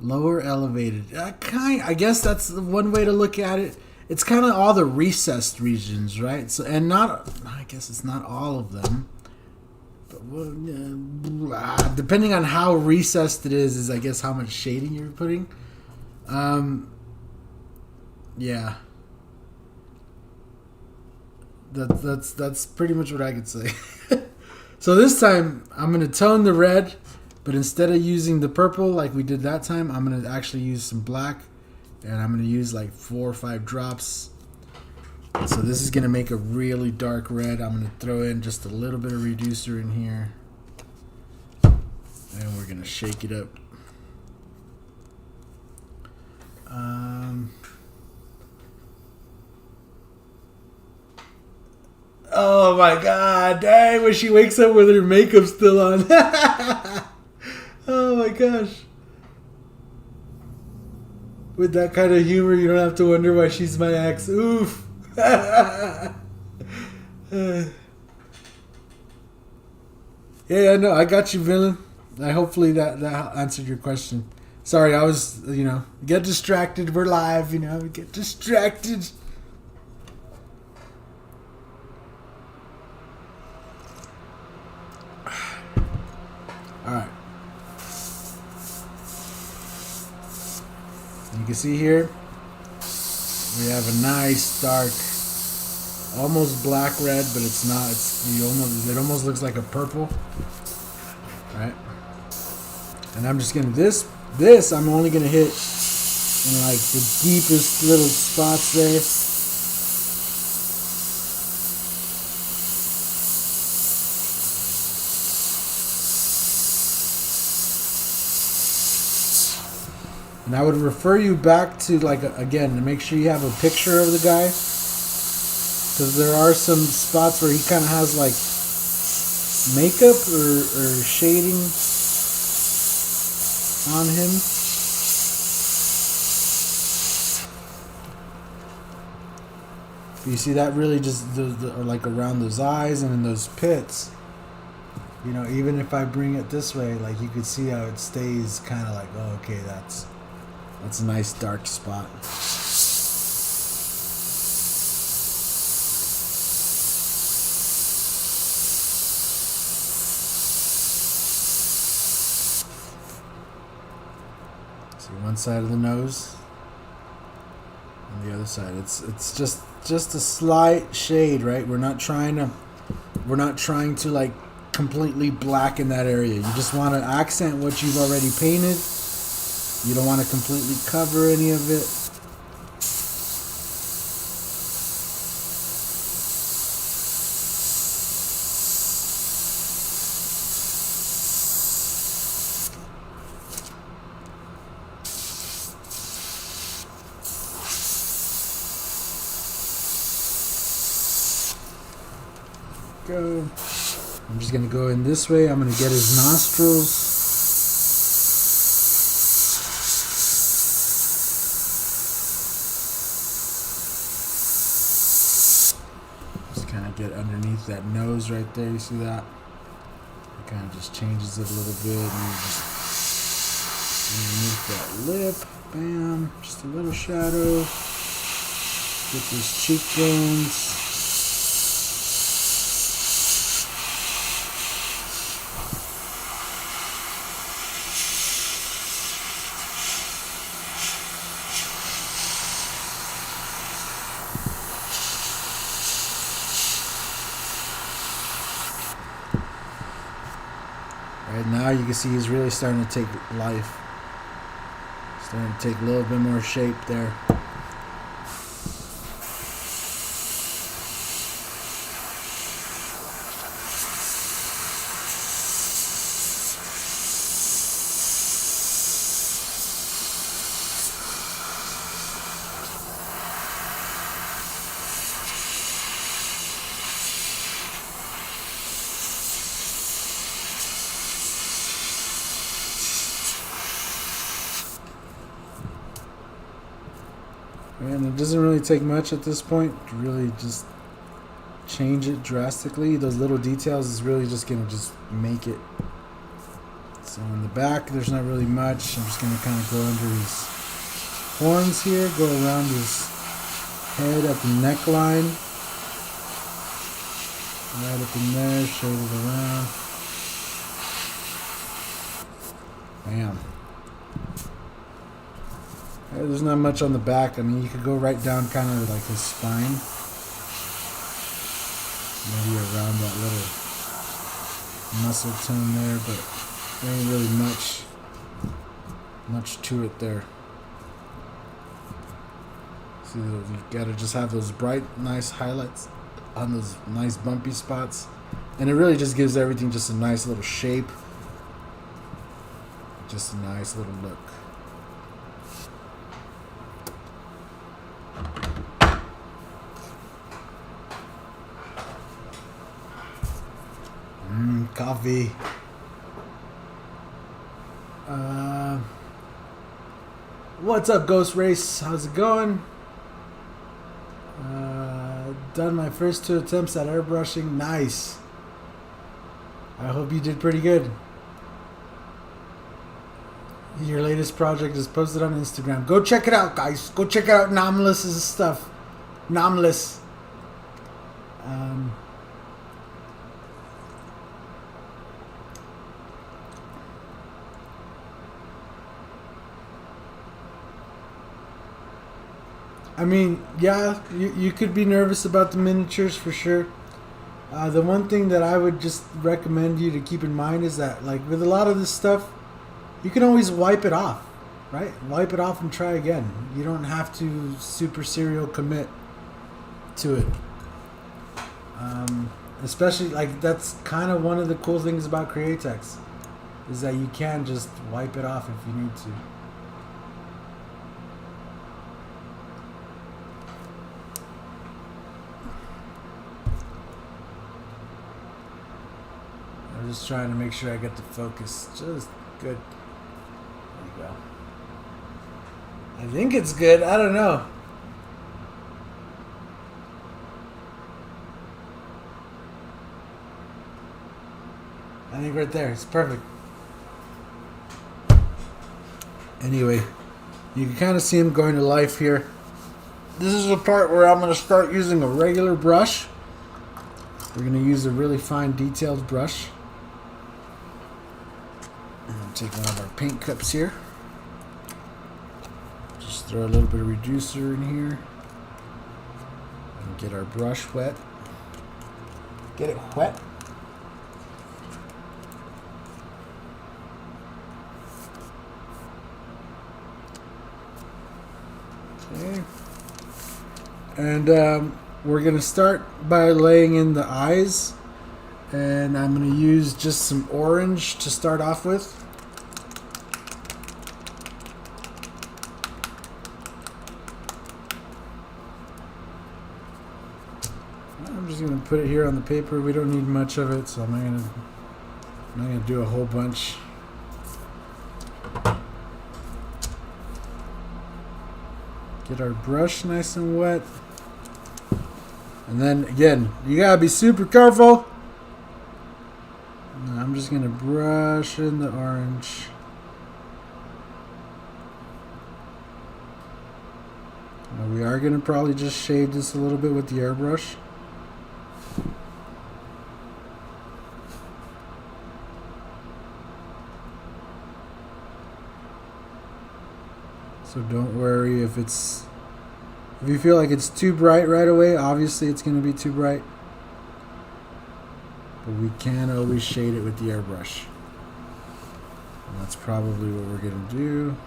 Lower elevated. I guess that's one way to look at it. It's kind of all the recessed regions, right? So, and not, I guess it's not all of them. But depending on how recessed it is I guess how much shading you're putting. Yeah. That's pretty much what I could say. So this time I'm gonna tone the red, but instead of using the purple like we did that time, I'm gonna actually use some black, and I'm gonna use like 4 or 5 drops. So this is gonna make a really dark red. I'm gonna throw in just a little bit of reducer in here, and we're gonna shake it up. Oh my god, dang, when she wakes up with her makeup still on. Oh my gosh. With that kind of humor, you don't have to wonder why she's my ex. Oof. Yeah, no, I got you, villain. Hopefully that answered your question. Sorry, I was, get distracted. We're live, get distracted. All right. You can see here, we have a nice dark, almost black red, but it's not. It almost looks like a purple, right? And I'm just gonna this I'm only gonna hit in like the deepest little spots there. And I would refer you back to, again, to make sure you have a picture of the guy. Because there are some spots where he kind of has, makeup or shading on him. But you see that really just, around those eyes and in those pits. Even if I bring it this way, you could see how it stays kind of oh, okay, that's a nice dark spot. See one side of the nose and the other side. It's just a slight shade, right? We're not trying to completely blacken that area. You just want to accent what you've already painted. You don't want to completely cover any of it. Go. I'm just going to go in this way. I'm going to get his nostrils. Get underneath that nose right there. You see that? It kind of just changes it a little bit. And just underneath that lip. Bam. Just a little shadow. Get those cheekbones. Right now you can see he's really starting to take life. Starting to take a little bit more shape there. And it doesn't really take much at this point to really just change it drastically. Those little details is really just going to just make it. So in the back, there's not really much. I'm just going to kind of go under his horns here, go around his head at the neckline. Right up in there, shade it around. Bam. There's not much on the back. I mean, you could go right down kind of like his spine. Maybe around that little muscle tone there, but there ain't really much to it there. See, you gotta just have those bright, nice highlights on those nice bumpy spots. And it really just gives everything just a nice little shape. Just a nice little look. What's up, Ghost Race? How's it going? Done my first 2 attempts at airbrushing. Nice. I hope you did pretty good. Your latest project is posted on Instagram. Go check it out, guys. Go check out Nomless's stuff. Nomless. I mean, yeah, you could be nervous about the miniatures for sure. The one thing that I would just recommend you to keep in mind is that, like, with a lot of this stuff, you can always wipe it off, right? Wipe it off and try again. You don't have to super serial commit to it. Especially, like, that's kind of one of the cool things about Createx, is that you can just wipe it off if you need to. I'm just trying to make sure I get the focus just good. There you go. I think it's good. I don't know. I think right there. It's perfect. Anyway, you can kind of see him going to life here. This is the part where I'm going to start using a regular brush. We're going to use a really fine detailed brush. Take one of our paint cups here. Just throw a little bit of reducer in here. And get our brush wet. Get it wet. Okay. And we're going to start by laying in the eyes. And I'm going to use just some orange to start off with. I'm just going to put it here on the paper. We don't need much of it, so I'm not going to do a whole bunch. Get our brush nice and wet. And then, again, you got to be super careful. I'm just going to brush in the orange. Now we are going to probably just shade this a little bit with the airbrush. So don't worry if you feel like it's too bright right away. Obviously it's going to be too bright. But we can always shade it with the airbrush. And that's probably what we're going to do.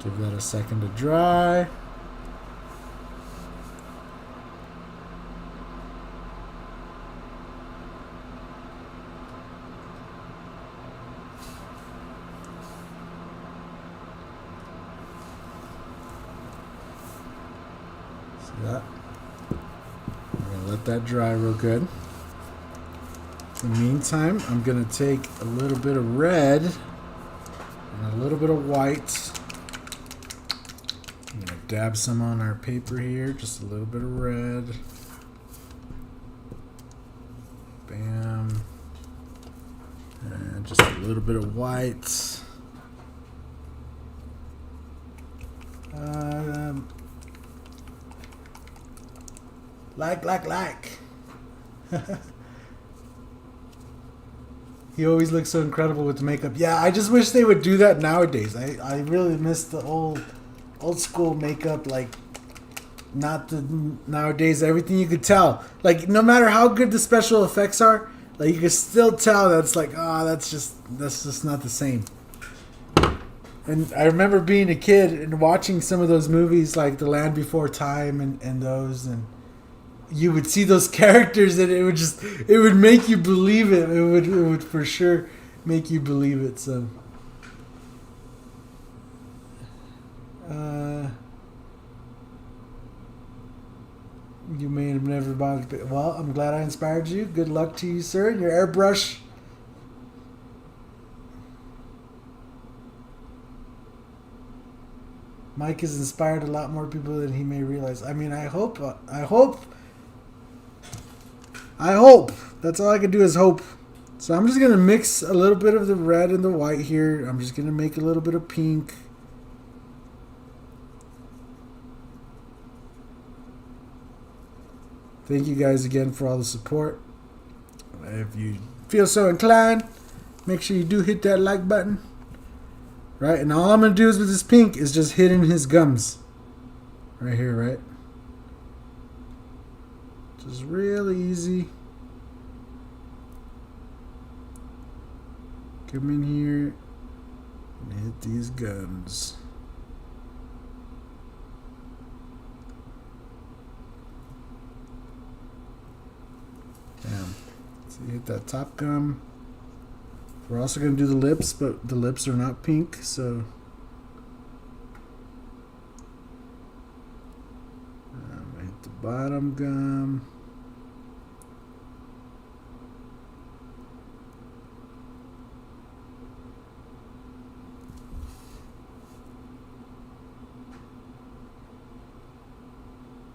Give that a second to dry. See that? We're going to let that dry real good. In the meantime, I'm going to take a little bit of red and a little bit of white. I'm going to dab some on our paper here, just a little bit of red. Bam. And just a little bit of white. Like. He always looks so incredible with the makeup. Yeah, I just wish they would do that nowadays. I really miss the old old school makeup, like not the nowadays. Everything you could tell, like no matter how good the special effects are, like you can still tell that's like that's just not the same. And I remember being a kid and watching some of those movies like The Land Before Time and those, and you would see those characters and it would make you believe it. It would for sure make you believe it. So you may have never bothered to. Well, I'm glad I inspired you. Good luck to you, sir, and your airbrush. Mike has inspired a lot more people than he may realize. I mean, I hope. That's all I can do is hope. So I'm just going to mix a little bit of the red and the white here. I'm just going to make a little bit of pink. Thank you guys again for all the support. If you feel so inclined, make sure you do hit that like button. Right, and all I'm going to do is with this pink is just hit in his gums. Right here, right? Just real easy. Come in here and hit these gums. Damn. So you hit that top gum. We're also going to do the lips, but the lips are not pink, so I'm going to hit the bottom gum.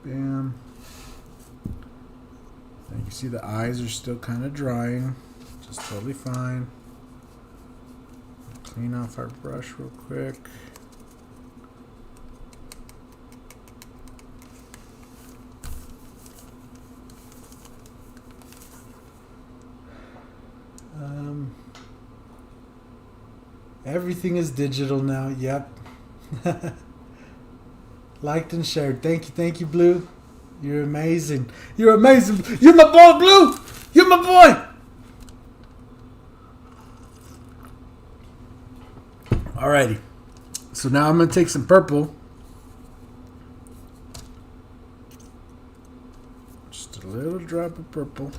Bam. And you can see the eyes are still kind of drying, just totally fine. Clean off our brush real quick. Everything is digital now. Yep. Liked and shared. Thank you, Blue. You're amazing. You're amazing. You're my boy, Blue. You're my boy. Alrighty, so now I'm going to take some purple, just a little drop of purple,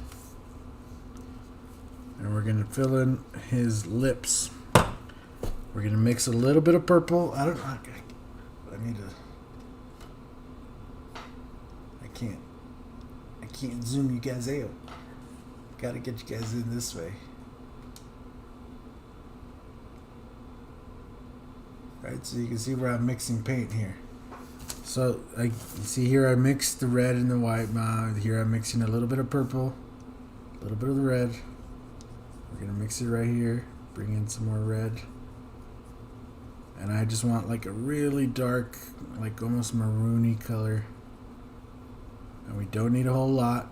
and we're going to fill in his lips. We're going to mix a little bit of purple. I need to, I can't zoom you guys out. Got to get you guys in this way. Right, so you can see where I'm mixing paint here. So you see here I mixed the red and the white. Here I'm mixing a little bit of purple, a little bit of the red. We're gonna mix it right here. Bring in some more red. And I just want like a really dark, like almost maroony color. And we don't need a whole lot.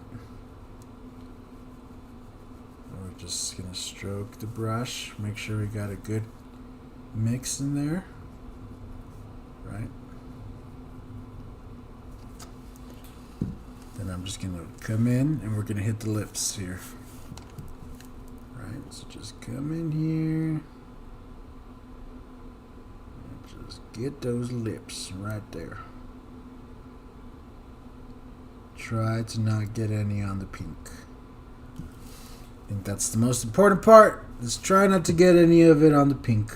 We're just gonna stroke the brush, make sure we got a good mix in there. Right. Then I'm just gonna come in and we're gonna hit the lips here. Right, so just come in here and just get those lips right there. Try to not get any on the pink. I think that's the most important part. Is try not to get any of it on the pink.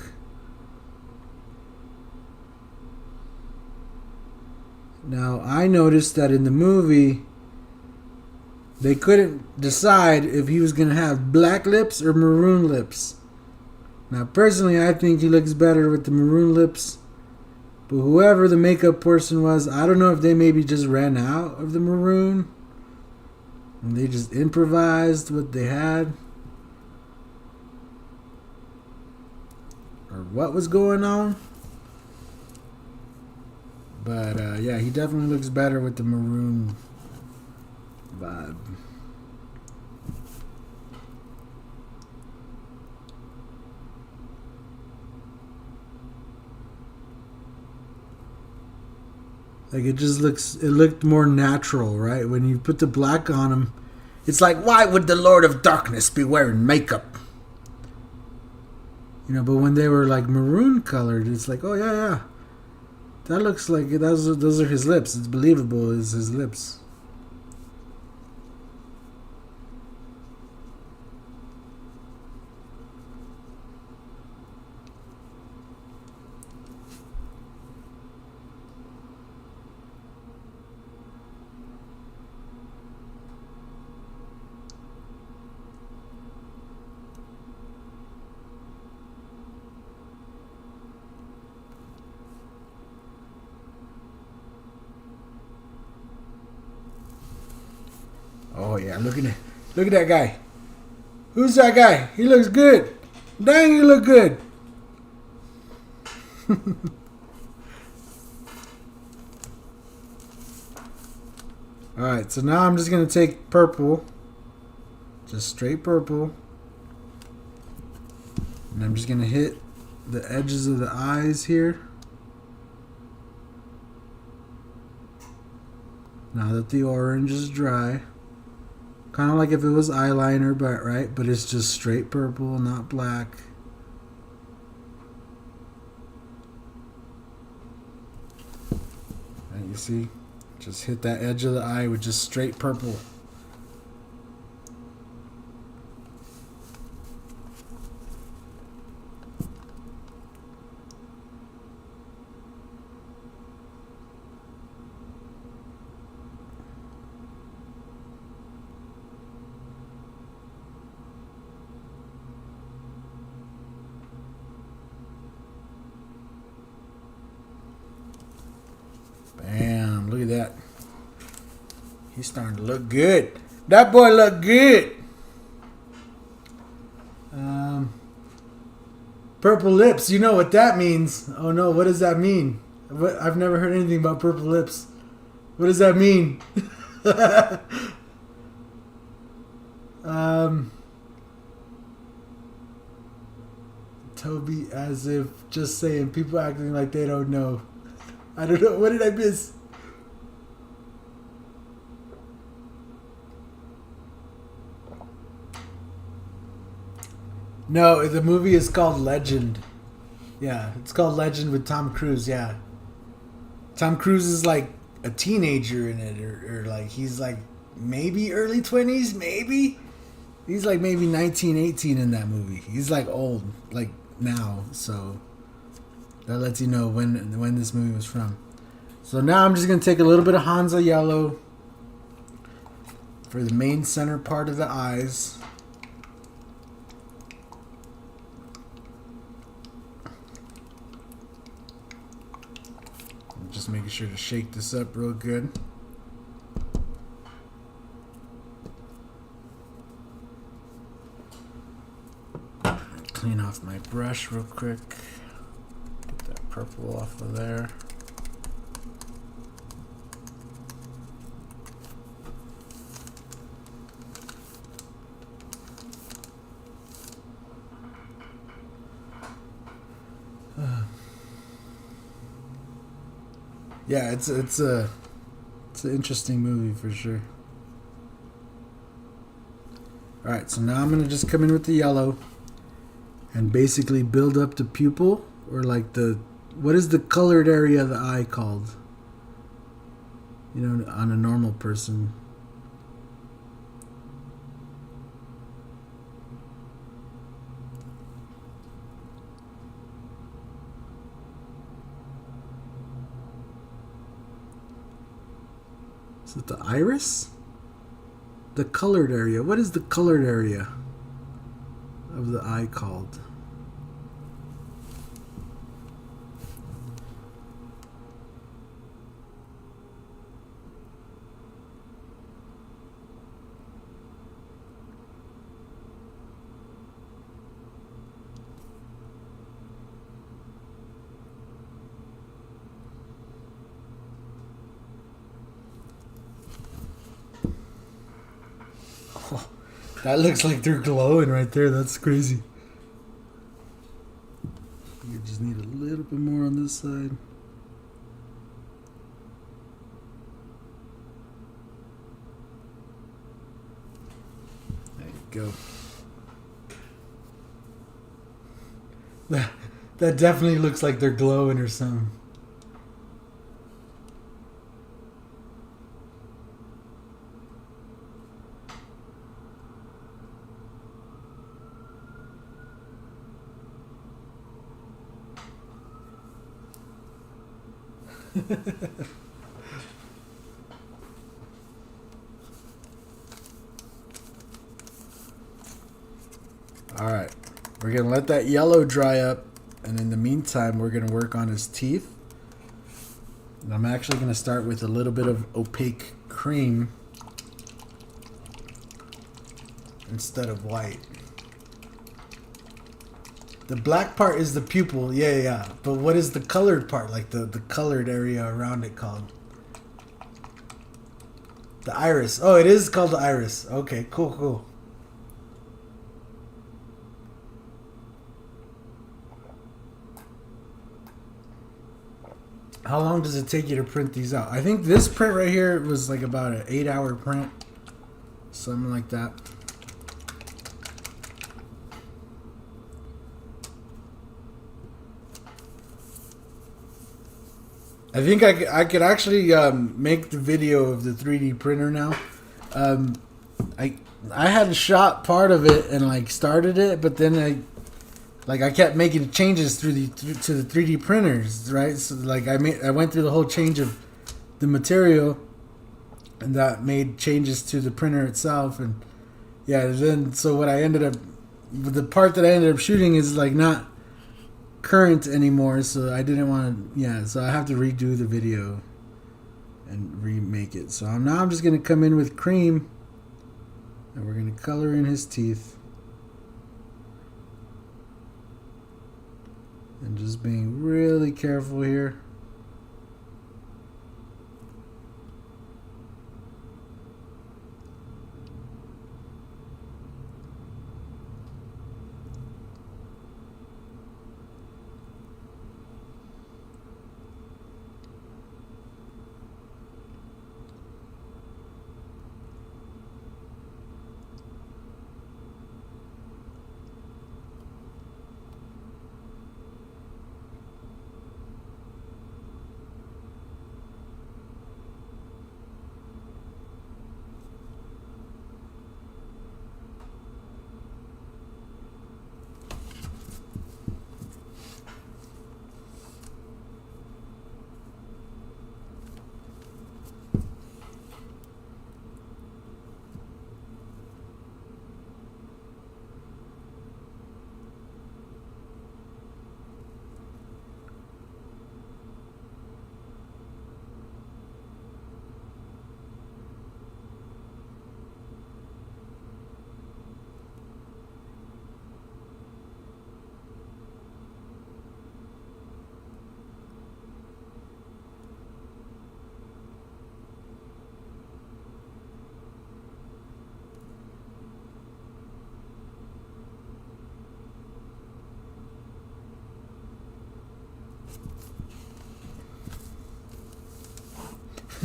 Now, I noticed that in the movie, they couldn't decide if he was going to have black lips or maroon lips. Now, personally, I think he looks better with the maroon lips. But whoever the makeup person was, I don't know if they maybe just ran out of the maroon. And they just improvised what they had. Or what was going on. But yeah, he definitely looks better with the maroon vibe. Like it just looks, it looked more natural, right? When you put the black on him, it's like, why would the Lord of Darkness be wearing makeup? You know, but when they were like maroon colored, it's like, oh yeah, yeah. That looks like, those are his lips. It's believable, it's his lips. Oh yeah, look at that guy. Who's that guy? He looks good. Dang, you look good. Alright, so now I'm just going to take purple. Just straight purple. And I'm just going to hit the edges of the eyes here. Now that the orange is dry. Kind of like if it was eyeliner, but right? But it's just straight purple, not black. And you see? Just hit that edge of the eye with just straight purple. Bam, look at that. He's starting to look good. That boy look good. Purple lips, you know what that means. Oh no, what does that mean? I've never heard anything about purple lips. What does that mean? Toby, as if just saying, people acting like they don't know. I don't know. What did I miss? No, the movie is called Legend. Yeah, it's called Legend with Tom Cruise. Yeah. Tom Cruise is like a teenager in it, or like he's like maybe early 20s, maybe. He's like maybe 19, 18 in that movie. He's like old, like now, so that lets you know when this movie was from. So now I'm just going to take a little bit of Hansa yellow for the main center part of the eyes. I'm just making sure to shake this up real good. Clean off my brush real quick. Get that purple off of there. Yeah, it's an interesting movie for sure. All right, so now I'm gonna just come in with the yellow and basically build up the pupil, or like what is the colored area of the eye called? You know, on a normal person. Is it the iris? The colored area. What is the colored area of the eye called? That looks like they're glowing right there. That's crazy. You just need a little bit more on this side. go. That definitely looks like they're glowing or something. Alright, we're going to let that yellow dry up, and in the meantime we're going to work on his teeth. And I'm actually going to start with a little bit of opaque cream instead of white. The black part is the pupil, yeah. But what is the colored part, like the colored area around it called? The iris. Oh, it is called the iris. Okay, cool. How long does it take you to print these out? I think this print right here was like about an 8-hour print. Something like that. I think I could actually make the video of the 3D printer now. I had shot part of it and like started it, but then I kept making changes to the 3D printers, right? So like I went through the whole change of the material, and that made changes to the printer itself, and yeah. Then so what I ended up, the part that I ended up shooting is like not current anymore, so I didn't want to. Yeah, so I have to redo the video and remake it. So now I'm just gonna come in with cream, and we're gonna color in his teeth. And just being really careful here.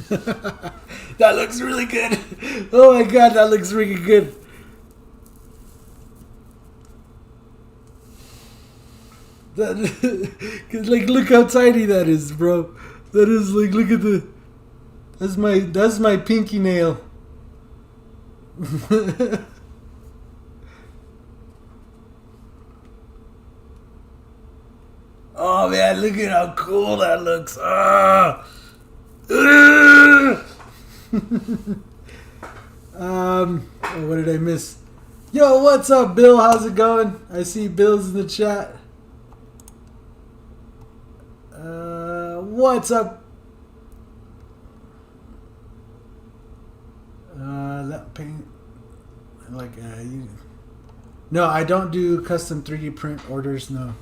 That looks really good. Oh my god, that looks really good. That, like, look how tiny that is, bro. That is like, look at the. That's my pinky nail. Oh man, look at how cool that looks. Ah. What did I miss? Yo, what's up, Bill? How's it going? I see Bill's in the chat. What's up? That paint, like, no, I don't do custom 3D print orders. No.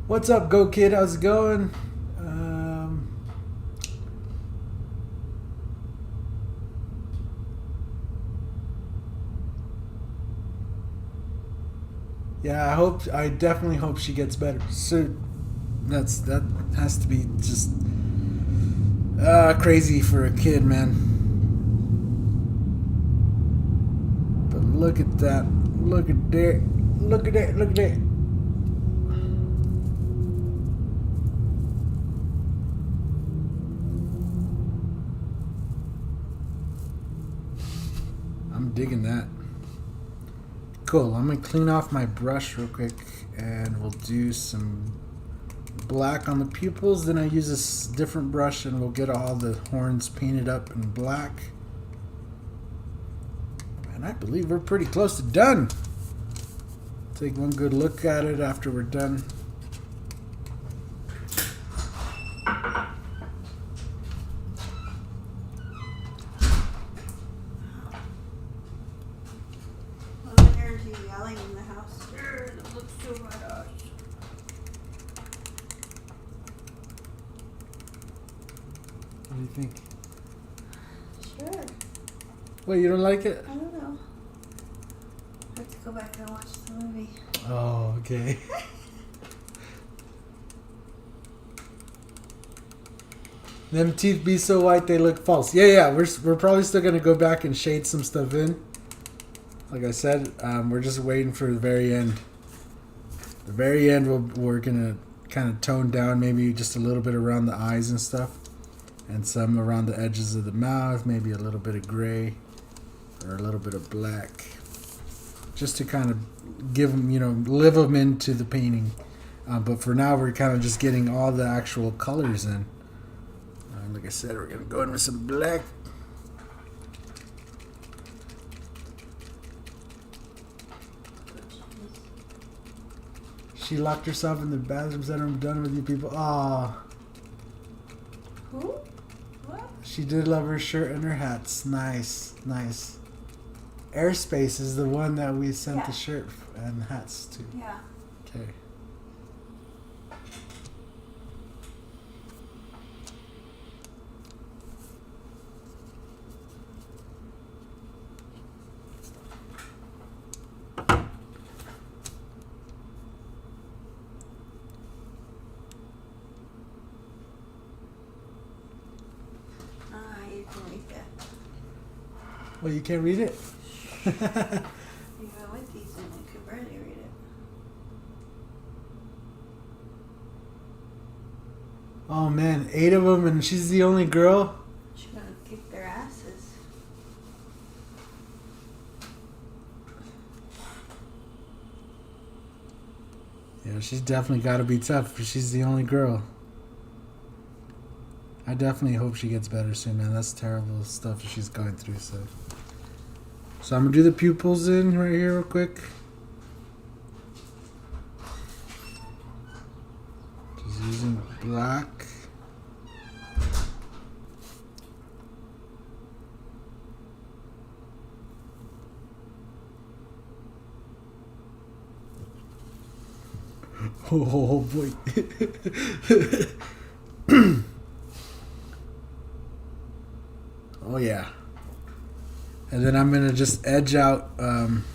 What's up, Go Kid? How's it going? Yeah, I definitely hope she gets better soon. that has to be just crazy for a kid, man. But look at that. Look at that. Look at that. Look at that. I'm digging that. Cool. I'm gonna clean off my brush real quick, and we'll do some black on the pupils. Then I use this different brush, and we'll get all the horns painted up in black. And I believe we're pretty close to done. Take one good look at it after we're done. Yelling in the house. It looks so bad. What do you think? Sure. Wait, you don't like it? I don't know. I have to go back and watch the movie. Oh, okay. Them teeth be so white they look false. Yeah, we're probably still gonna go back and shade some stuff in. Like I said, we're just waiting for the very end. The very end, we're gonna kind of tone down maybe just a little bit around the eyes and stuff, and some around the edges of the mouth, maybe a little bit of gray or a little bit of black, just to kind of give them, live them into the painting. But for now, we're kind of just getting all the actual colors in. Like I said, we're gonna go in with some black. She locked herself in the bathroom, said, "I'm done with you people." Aw. Who? What? She did love her shirt and her hats. Nice, nice. Airspace is the one that we sent the shirt and hats to. Yeah. Okay. You can read that. Well, you can't read it? Even with these in, I could barely read it. Oh man, 8 of them and she's the only girl? She's gonna kick their asses. Yeah, she's definitely got to be tough because she's the only girl. I definitely hope she gets better soon, man. That's terrible stuff she's going through. So I'm gonna do the pupils in right here real quick. Just using black. Oh boy. Oh yeah. And then I'm going to just edge out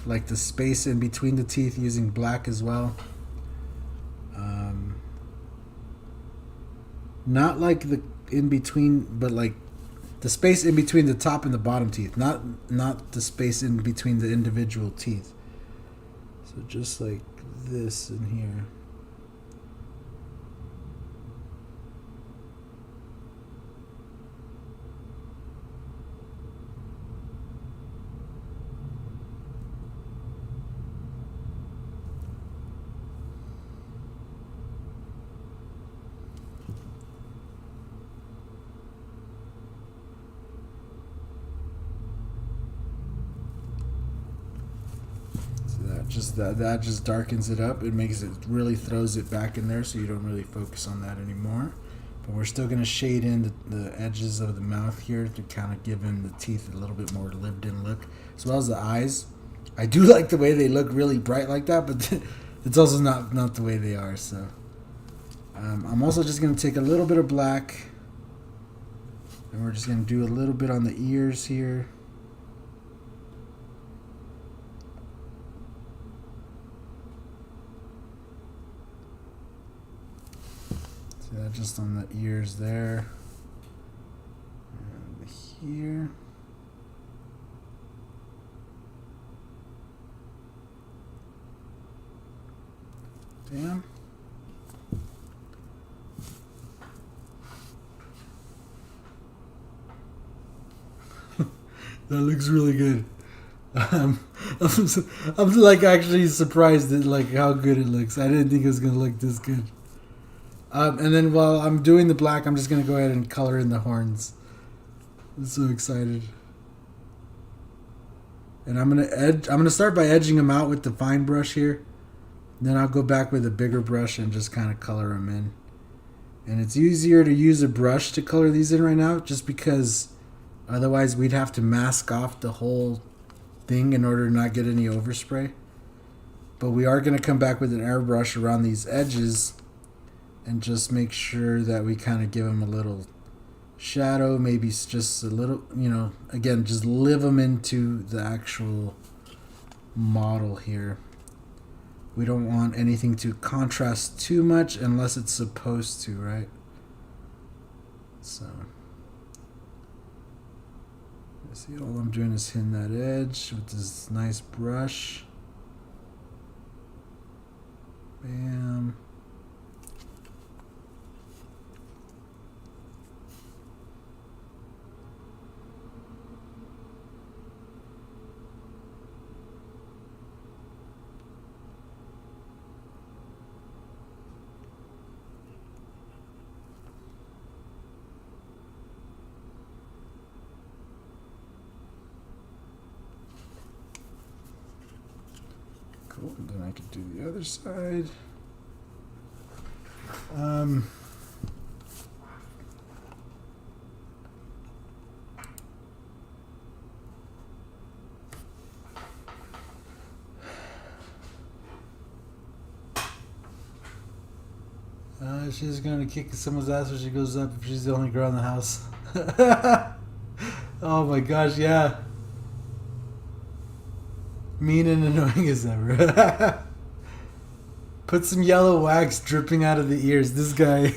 like the space in between the teeth using black as well. Not like the in between, but like the space in between the top and the bottom teeth. Not the space in between the individual teeth. So just like this in here. That just darkens it up. It makes it, really throws it back in there, so you don't really focus on that anymore. But we're still going to shade in the edges of the mouth here to kind of give in the teeth a little bit more lived in look, as well as the eyes. I do like the way they look really bright like that, but it's also not the way they are. So I'm also just going to take a little bit of black, and we're just going to do a little bit on the ears here. just on the ears there. And here. Bam. That looks really good. I'm like actually surprised at like how good it looks. I didn't think it was gonna look this good. And then while I'm doing the black, I'm just gonna go ahead and color in the horns. I'm so excited. And I'm gonna start by edging them out with the fine brush here. Then I'll go back with a bigger brush and just kind of color them in. And it's easier to use a brush to color these in right now, just because otherwise we'd have to mask off the whole thing in order to not get any overspray. But we are going to come back with an airbrush around these edges and just make sure that we kind of give them a little shadow, maybe just a little, you know, again, just live them into the actual model here. We don't want anything to contrast too much unless it's supposed to, right? So, see, all I'm doing is hitting that edge with this nice brush. Bam. Cool, and then I can do the other side. She's gonna kick someone's ass when she goes up if she's the only girl in the house. Oh my gosh, yeah. Mean and annoying as ever. Put some yellow wax dripping out of the ears. This guy.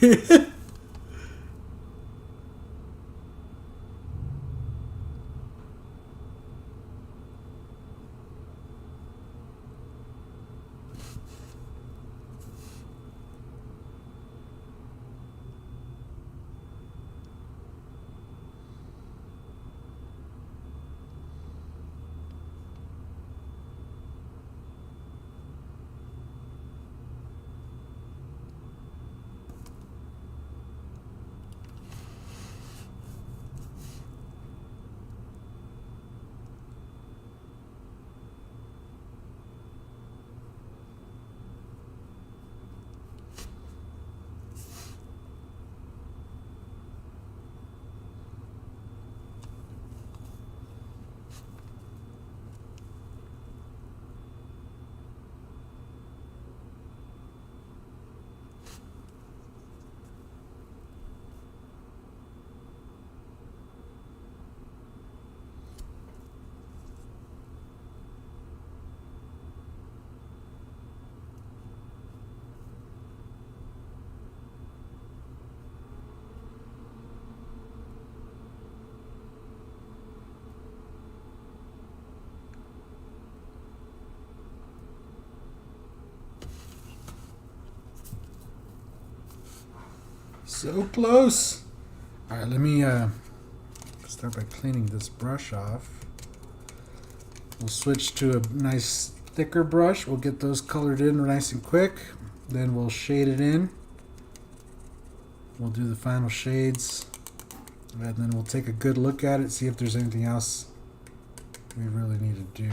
So close. All right, let me start by cleaning this brush off. We'll switch to a nice thicker brush. We'll get those colored in nice and quick. Then we'll shade it in. We'll do the final shades. And then we'll take a good look at it, see if there's anything else we really need to do.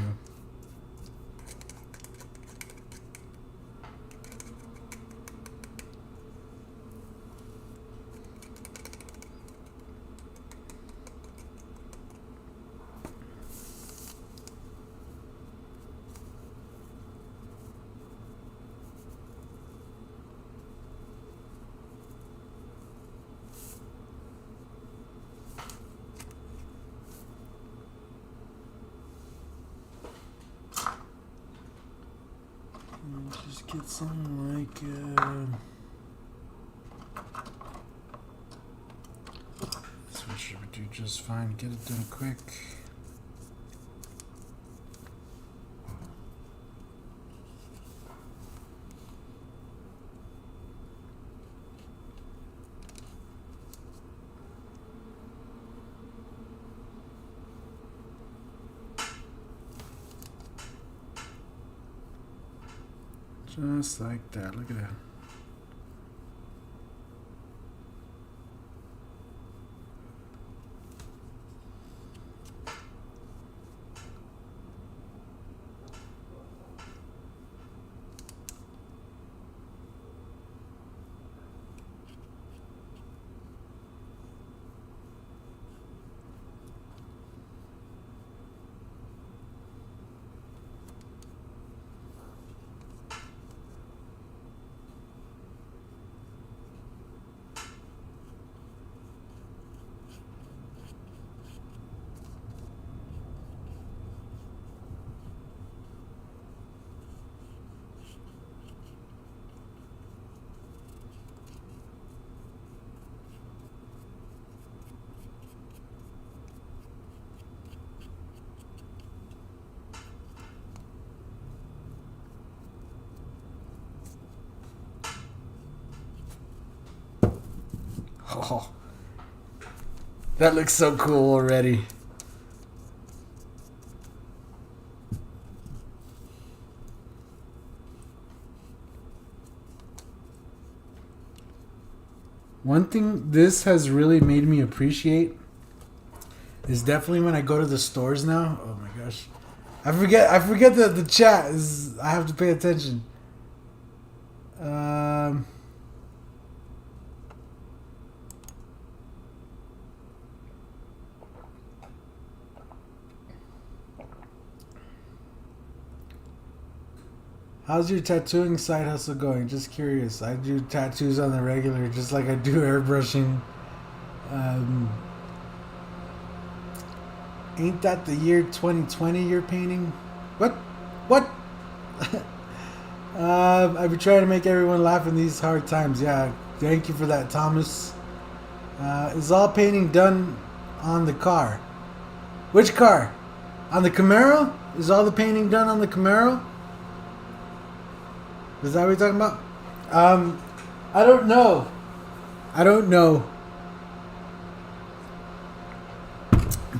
Just get something like just fine. Get it done quick. Just like that. Look at that. Oh, that looks so cool already. One thing this has really made me appreciate is definitely when I go to the stores now. Oh my gosh. I forget that the chat is, I have to pay attention. How's your tattooing side hustle going? Just curious. I do tattoos on the regular, just like I do airbrushing. Ain't that the year 2020 you're painting? What? I've been trying to make everyone laugh in these hard times. Yeah, thank you for that, Thomas. Is all painting done on the car? Which car? On the Camaro? Is all the painting done on the Camaro? Is that what you're talking about? I don't know.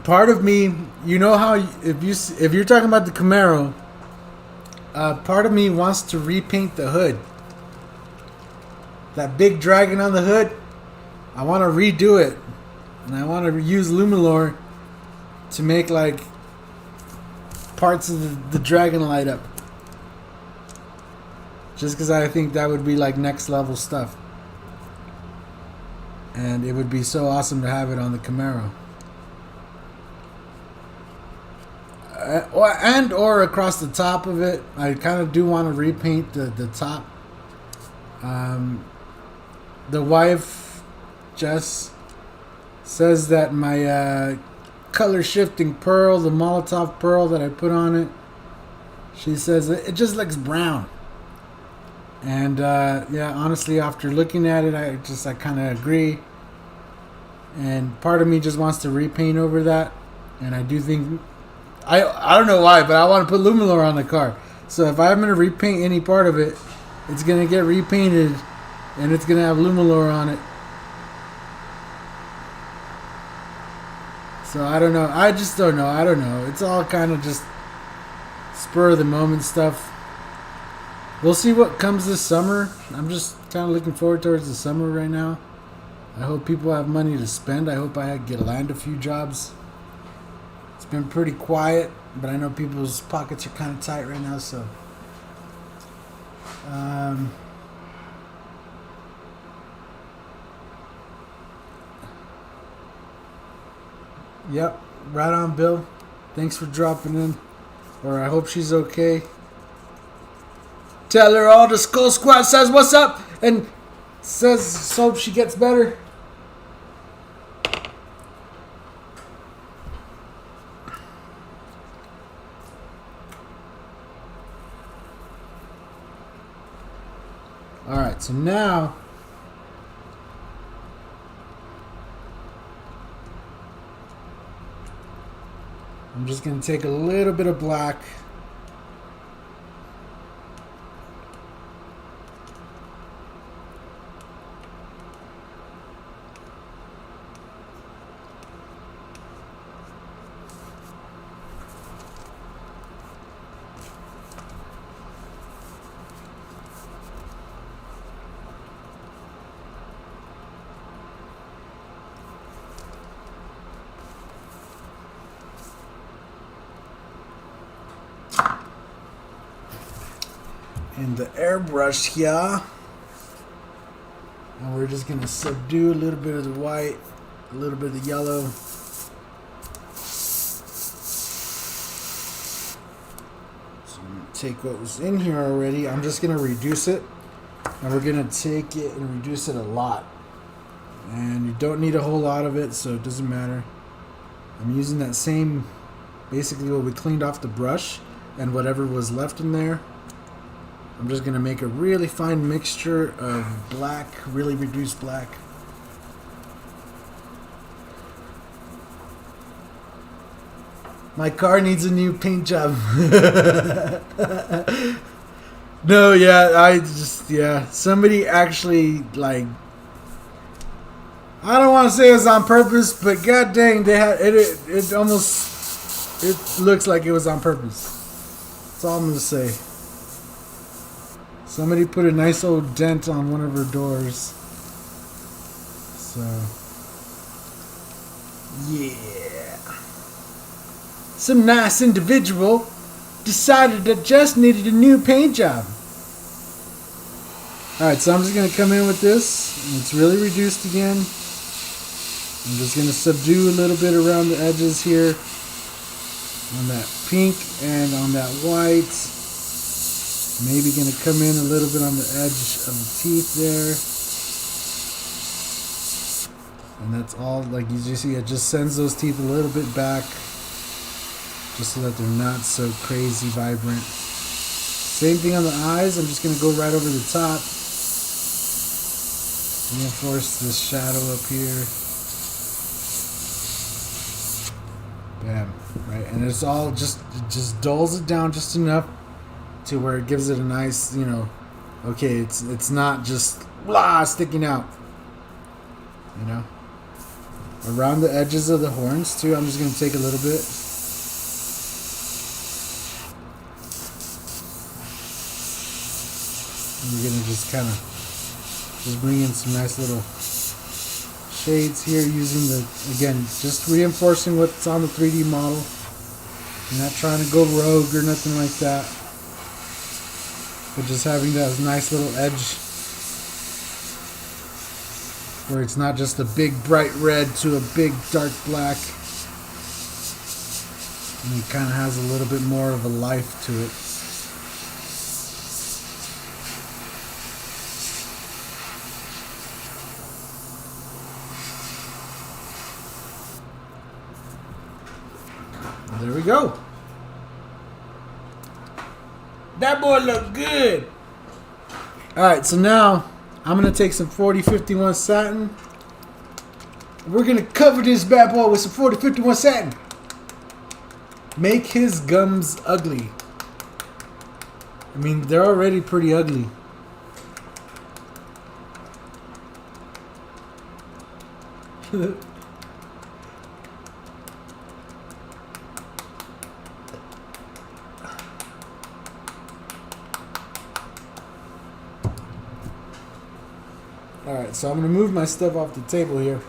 Part of me, you know how if you're talking about the Camaro, part of me wants to repaint the hood. That big dragon on the hood, I want to redo it, and I want to use Luminor to make like parts of the dragon light up. Just because I think that would be like next level stuff. And it would be so awesome to have it on the Camaro. Or across the top of it. I kind of do want to repaint the top. The wife, Jess, says that my color shifting pearl, the Molotov pearl that I put on it, she says it just looks brown. And yeah, honestly, after looking at it, I kind of agree. And part of me just wants to repaint over that. And I do think, I don't know why, but I want to put Luminor on the car. So if I'm going to repaint any part of it, it's going to get repainted and it's going to have Luminor on it. So I don't know. I just don't know. I don't know. It's all kind of just spur of the moment stuff. We'll see what comes this summer. I'm just kind of looking forward towards the summer right now. I hope people have money to spend. I hope I get land a few jobs. It's been pretty quiet, but I know people's pockets are kind of tight right now, so. Yep, right on, Bill. Thanks for dropping in. Or I hope she's okay. Tell her all the Skull Squad says what's up and says hope she gets better. Alright, so now just going to take a little bit of black. And the airbrush here, and we're just going to subdue a little bit of the white, a little bit of the yellow. So I'm going to take what was in here already, I'm just going to reduce it, and we're going to take it and reduce it a lot. And you don't need a whole lot of it, so it doesn't matter. I'm using that same, basically what we cleaned off the brush and whatever was left in there. I'm just going to make a really fine mixture of black, really reduced black. My car needs a new paint job. No, yeah, somebody actually, like, I don't want to say it was on purpose, but god dang, they had it almost, it looks like it was on purpose. That's all I'm going to say. Somebody put a nice old dent on one of her doors. So, yeah. Some nice individual decided that just needed a new paint job. Alright, so I'm just going to come in with this. And it's really reduced again. I'm just going to subdue a little bit around the edges here. On that pink and on that white. Maybe going to come in a little bit on the edge of the teeth there. And that's all, like you just see, it just sends those teeth a little bit back. Just so that they're not so crazy vibrant. Same thing on the eyes, I'm just going to go right over the top. Reinforce this shadow up here. Bam, right, and it's all just, it just dulls it down just enough to where it gives it a nice, you know, okay, it's not just blah sticking out, you know. Around the edges of the horns too, I'm just going to take a little bit. And we're going to just kind of just bring in some nice little shades here using the, again, just reinforcing what's on the 3D model. I'm not trying to go rogue or nothing like that. But just having that nice little edge where it's not just a big bright red to a big dark black. And it kind of has a little bit more of a life to it. There we go. That boy look good. Alright, so now I'm going to take some 4051 satin. We're going to cover this bad boy with some 4051 satin. Make his gums ugly. I mean, they're already pretty ugly. Alright, so I'm going to move my stuff off the table here.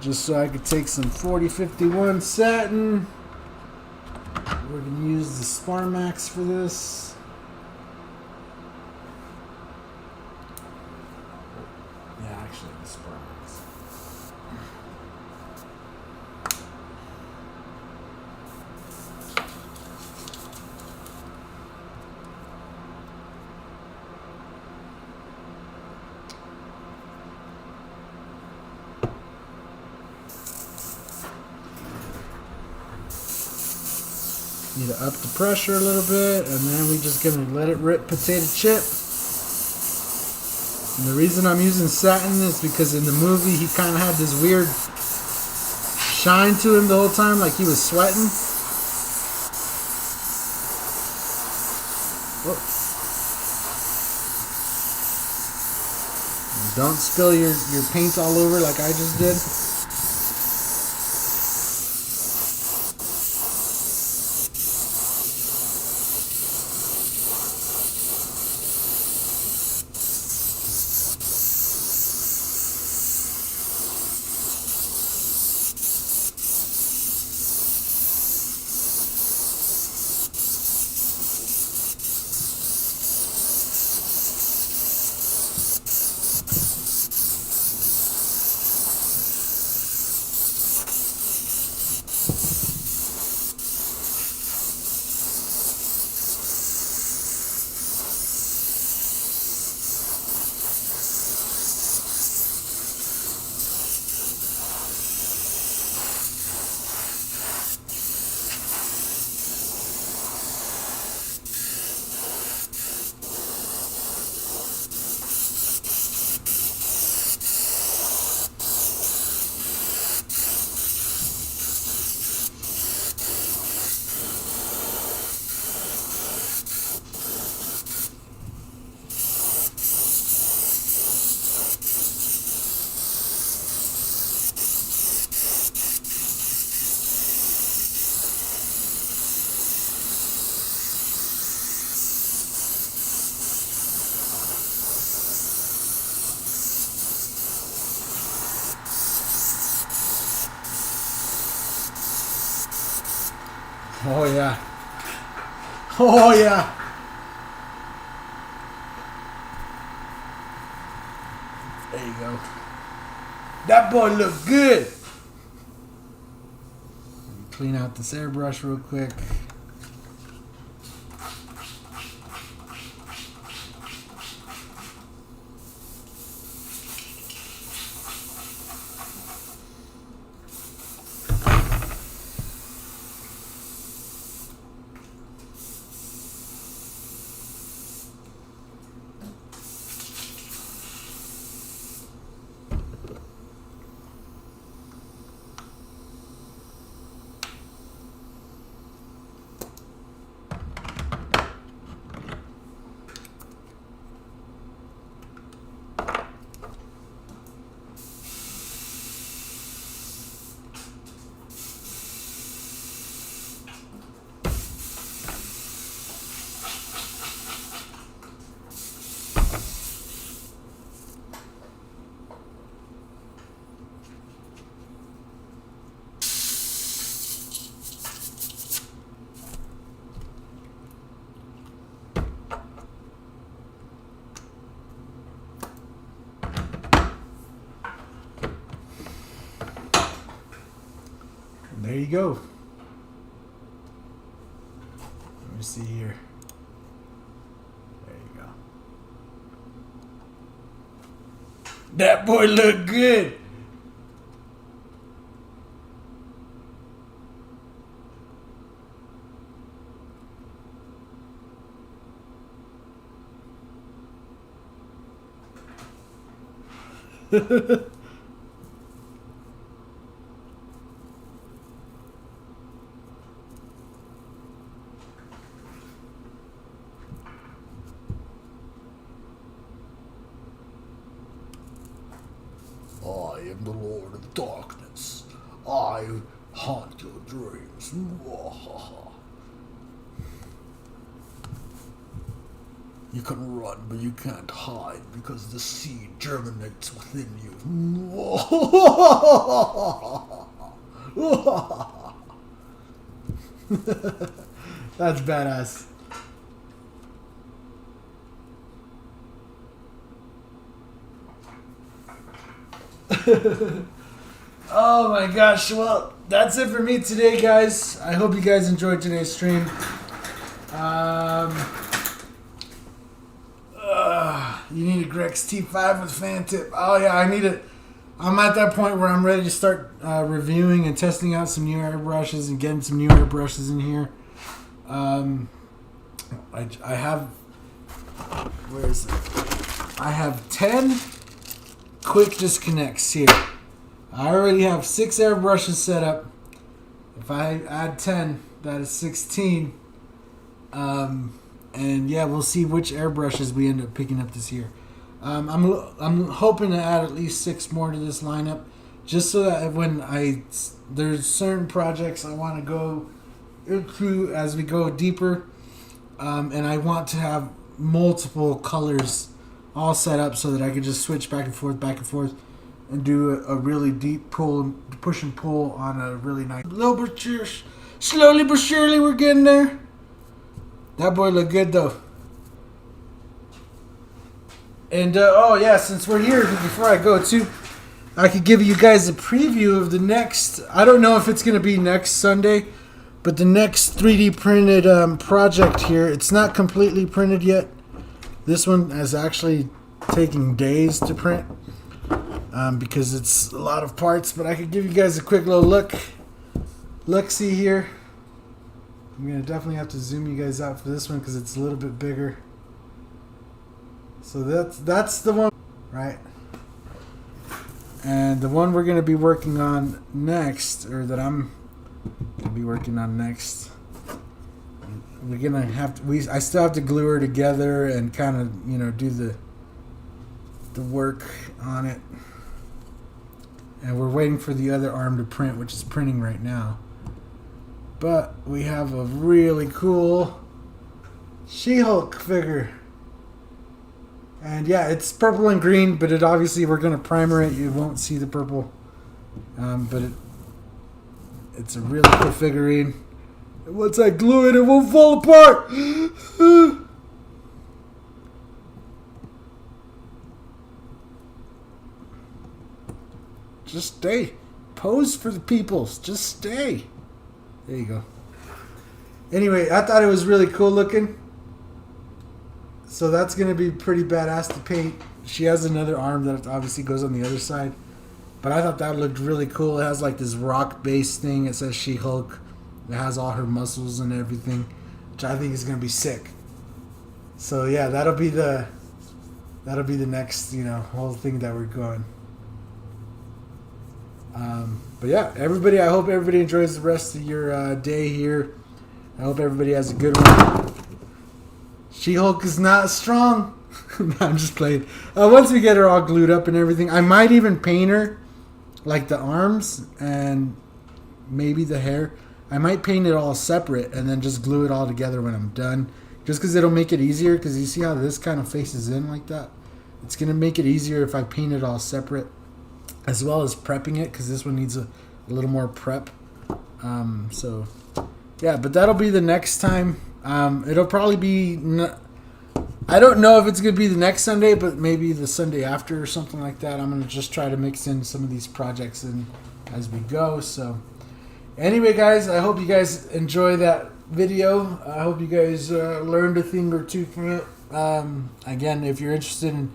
Just so I could take some 4051 satin. We're going to use the Sparmax for this. Yeah, actually the Sparmax. Need to up the pressure a little bit, and then we're just going to let it rip potato chip. And the reason I'm using satin is because in the movie he kind of had this weird shine to him the whole time, like he was sweating. Whoa. Don't spill your paint all over like I just did. Oh yeah. Oh yeah. There you go. That boy look good. Clean out this airbrush real quick. There you go. Let me see here. There you go. That boy look good. I am the Lord of Darkness. I haunt your dreams. You can run, but you can't hide because the seed germinates within you. That's badass. Oh my gosh, well, that's it for me today, guys. I hope you guys enjoyed today's stream. You need a Grex T5 with fan tip. Oh yeah, I need it. I'm at that point where I'm ready to start reviewing and testing out some new airbrushes and getting some new airbrushes in here. I have, where is it? I have 10 quick disconnects here. I already have 6 airbrushes set up. If I add 10, that is 16. And yeah, we'll see which airbrushes we end up picking up this year. I'm hoping to add at least 6 more to this lineup, just so that when there's certain projects I want to go into as we go deeper, and I want to have multiple colors all set up so that I can just switch back and forth, and do a really deep push and pull on a really nice. Slowly but surely, we're getting there. That boy looked good though. And oh yeah, since we're here, before I go too, I could give you guys a preview of the next. I don't know if it's gonna be next Sunday, but the next 3D printed project here. It's not completely printed yet. This one is actually taking days to print because it's a lot of parts. But I could give you guys a quick little look-see here. I'm gonna definitely have to zoom you guys out for this one because it's a little bit bigger. So that's the one, right? And the one we're gonna be working on next, or that I'm gonna be working on next, we're gonna have to. I still have to glue her together and kind of do the work on it. And we're waiting for the other arm to print, which is printing right now. But we have a really cool She-Hulk figure. And yeah, it's purple and green, but obviously we're going to primer it. You won't see the purple. But it's a really cool figurine. And once I glue it, it won't fall apart. Just stay. Pose for the peoples. Just stay. There you go. Anyway, I thought it was really cool looking. So that's going to be pretty badass to paint. She has another arm that obviously goes on the other side. But I thought that looked really cool. It has like this rock base thing. It says She-Hulk. It has all her muscles and everything, which I think is going to be sick. So yeah, that'll be the next, whole thing that we're going. But yeah, everybody, I hope everybody enjoys the rest of your day here. I hope everybody has a good one. She-Hulk is not strong. No, I'm just playing. Once we get her all glued up and everything, I might even paint her, like the arms and maybe the hair. I might paint it all separate and then just glue it all together when I'm done. Just because it'll make it easier, because you see how this kind of faces in like that? It's going to make it easier if I paint it all separate, as well as prepping it, because this one needs a little more prep. So yeah, but that'll be the next time. It'll probably be I don't know if it's gonna be the next Sunday, but maybe the Sunday after or something like that. I'm gonna just try to mix in some of these projects in as we go. So anyway, guys, I hope you guys enjoy that video. I hope you guys learned a thing or two from it. Again, if you're interested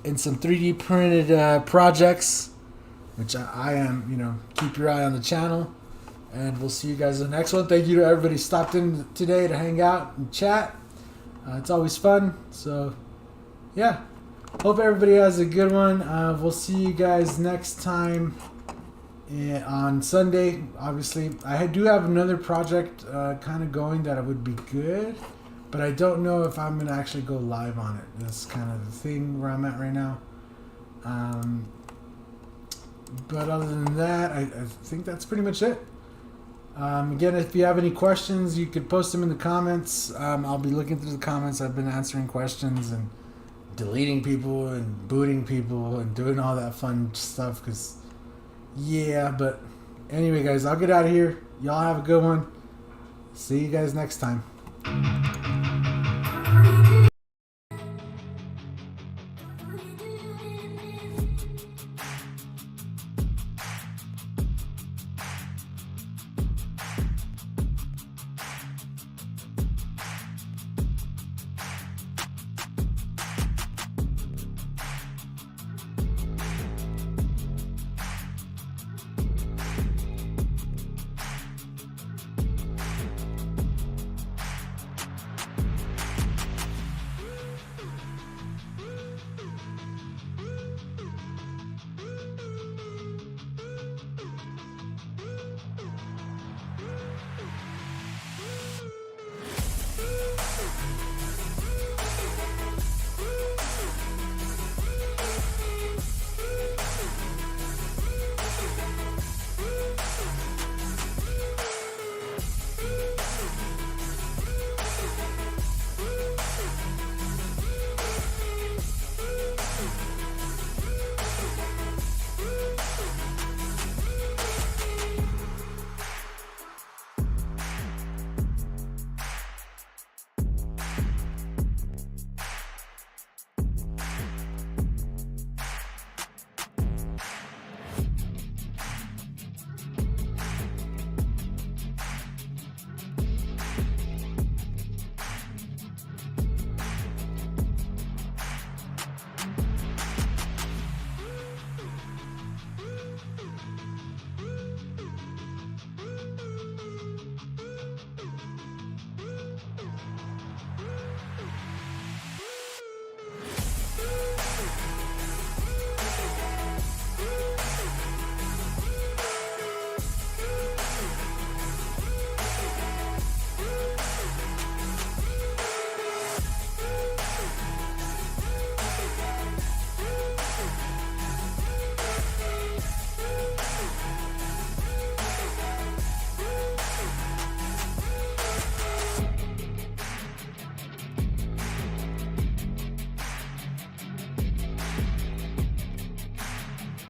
in some 3D printed projects, which I am, keep your eye on the channel, and we'll see you guys in the next one. Thank you to everybody who stopped in today to hang out and chat. It's always fun. So yeah, hope everybody has a good one. We'll see you guys next time on Sunday. Obviously, I do have another project kind of going that would be good, but I don't know if I'm gonna actually go live on it. That's kind of the thing where I'm at right now. But other than that, I think that's pretty much it. Again, if you have any questions, you could post them in the comments. I'll be looking through the comments. I've been answering questions and deleting people and booting people and doing all that fun stuff. But anyway, guys, I'll get out of here. Y'all have a good one. See you guys next time.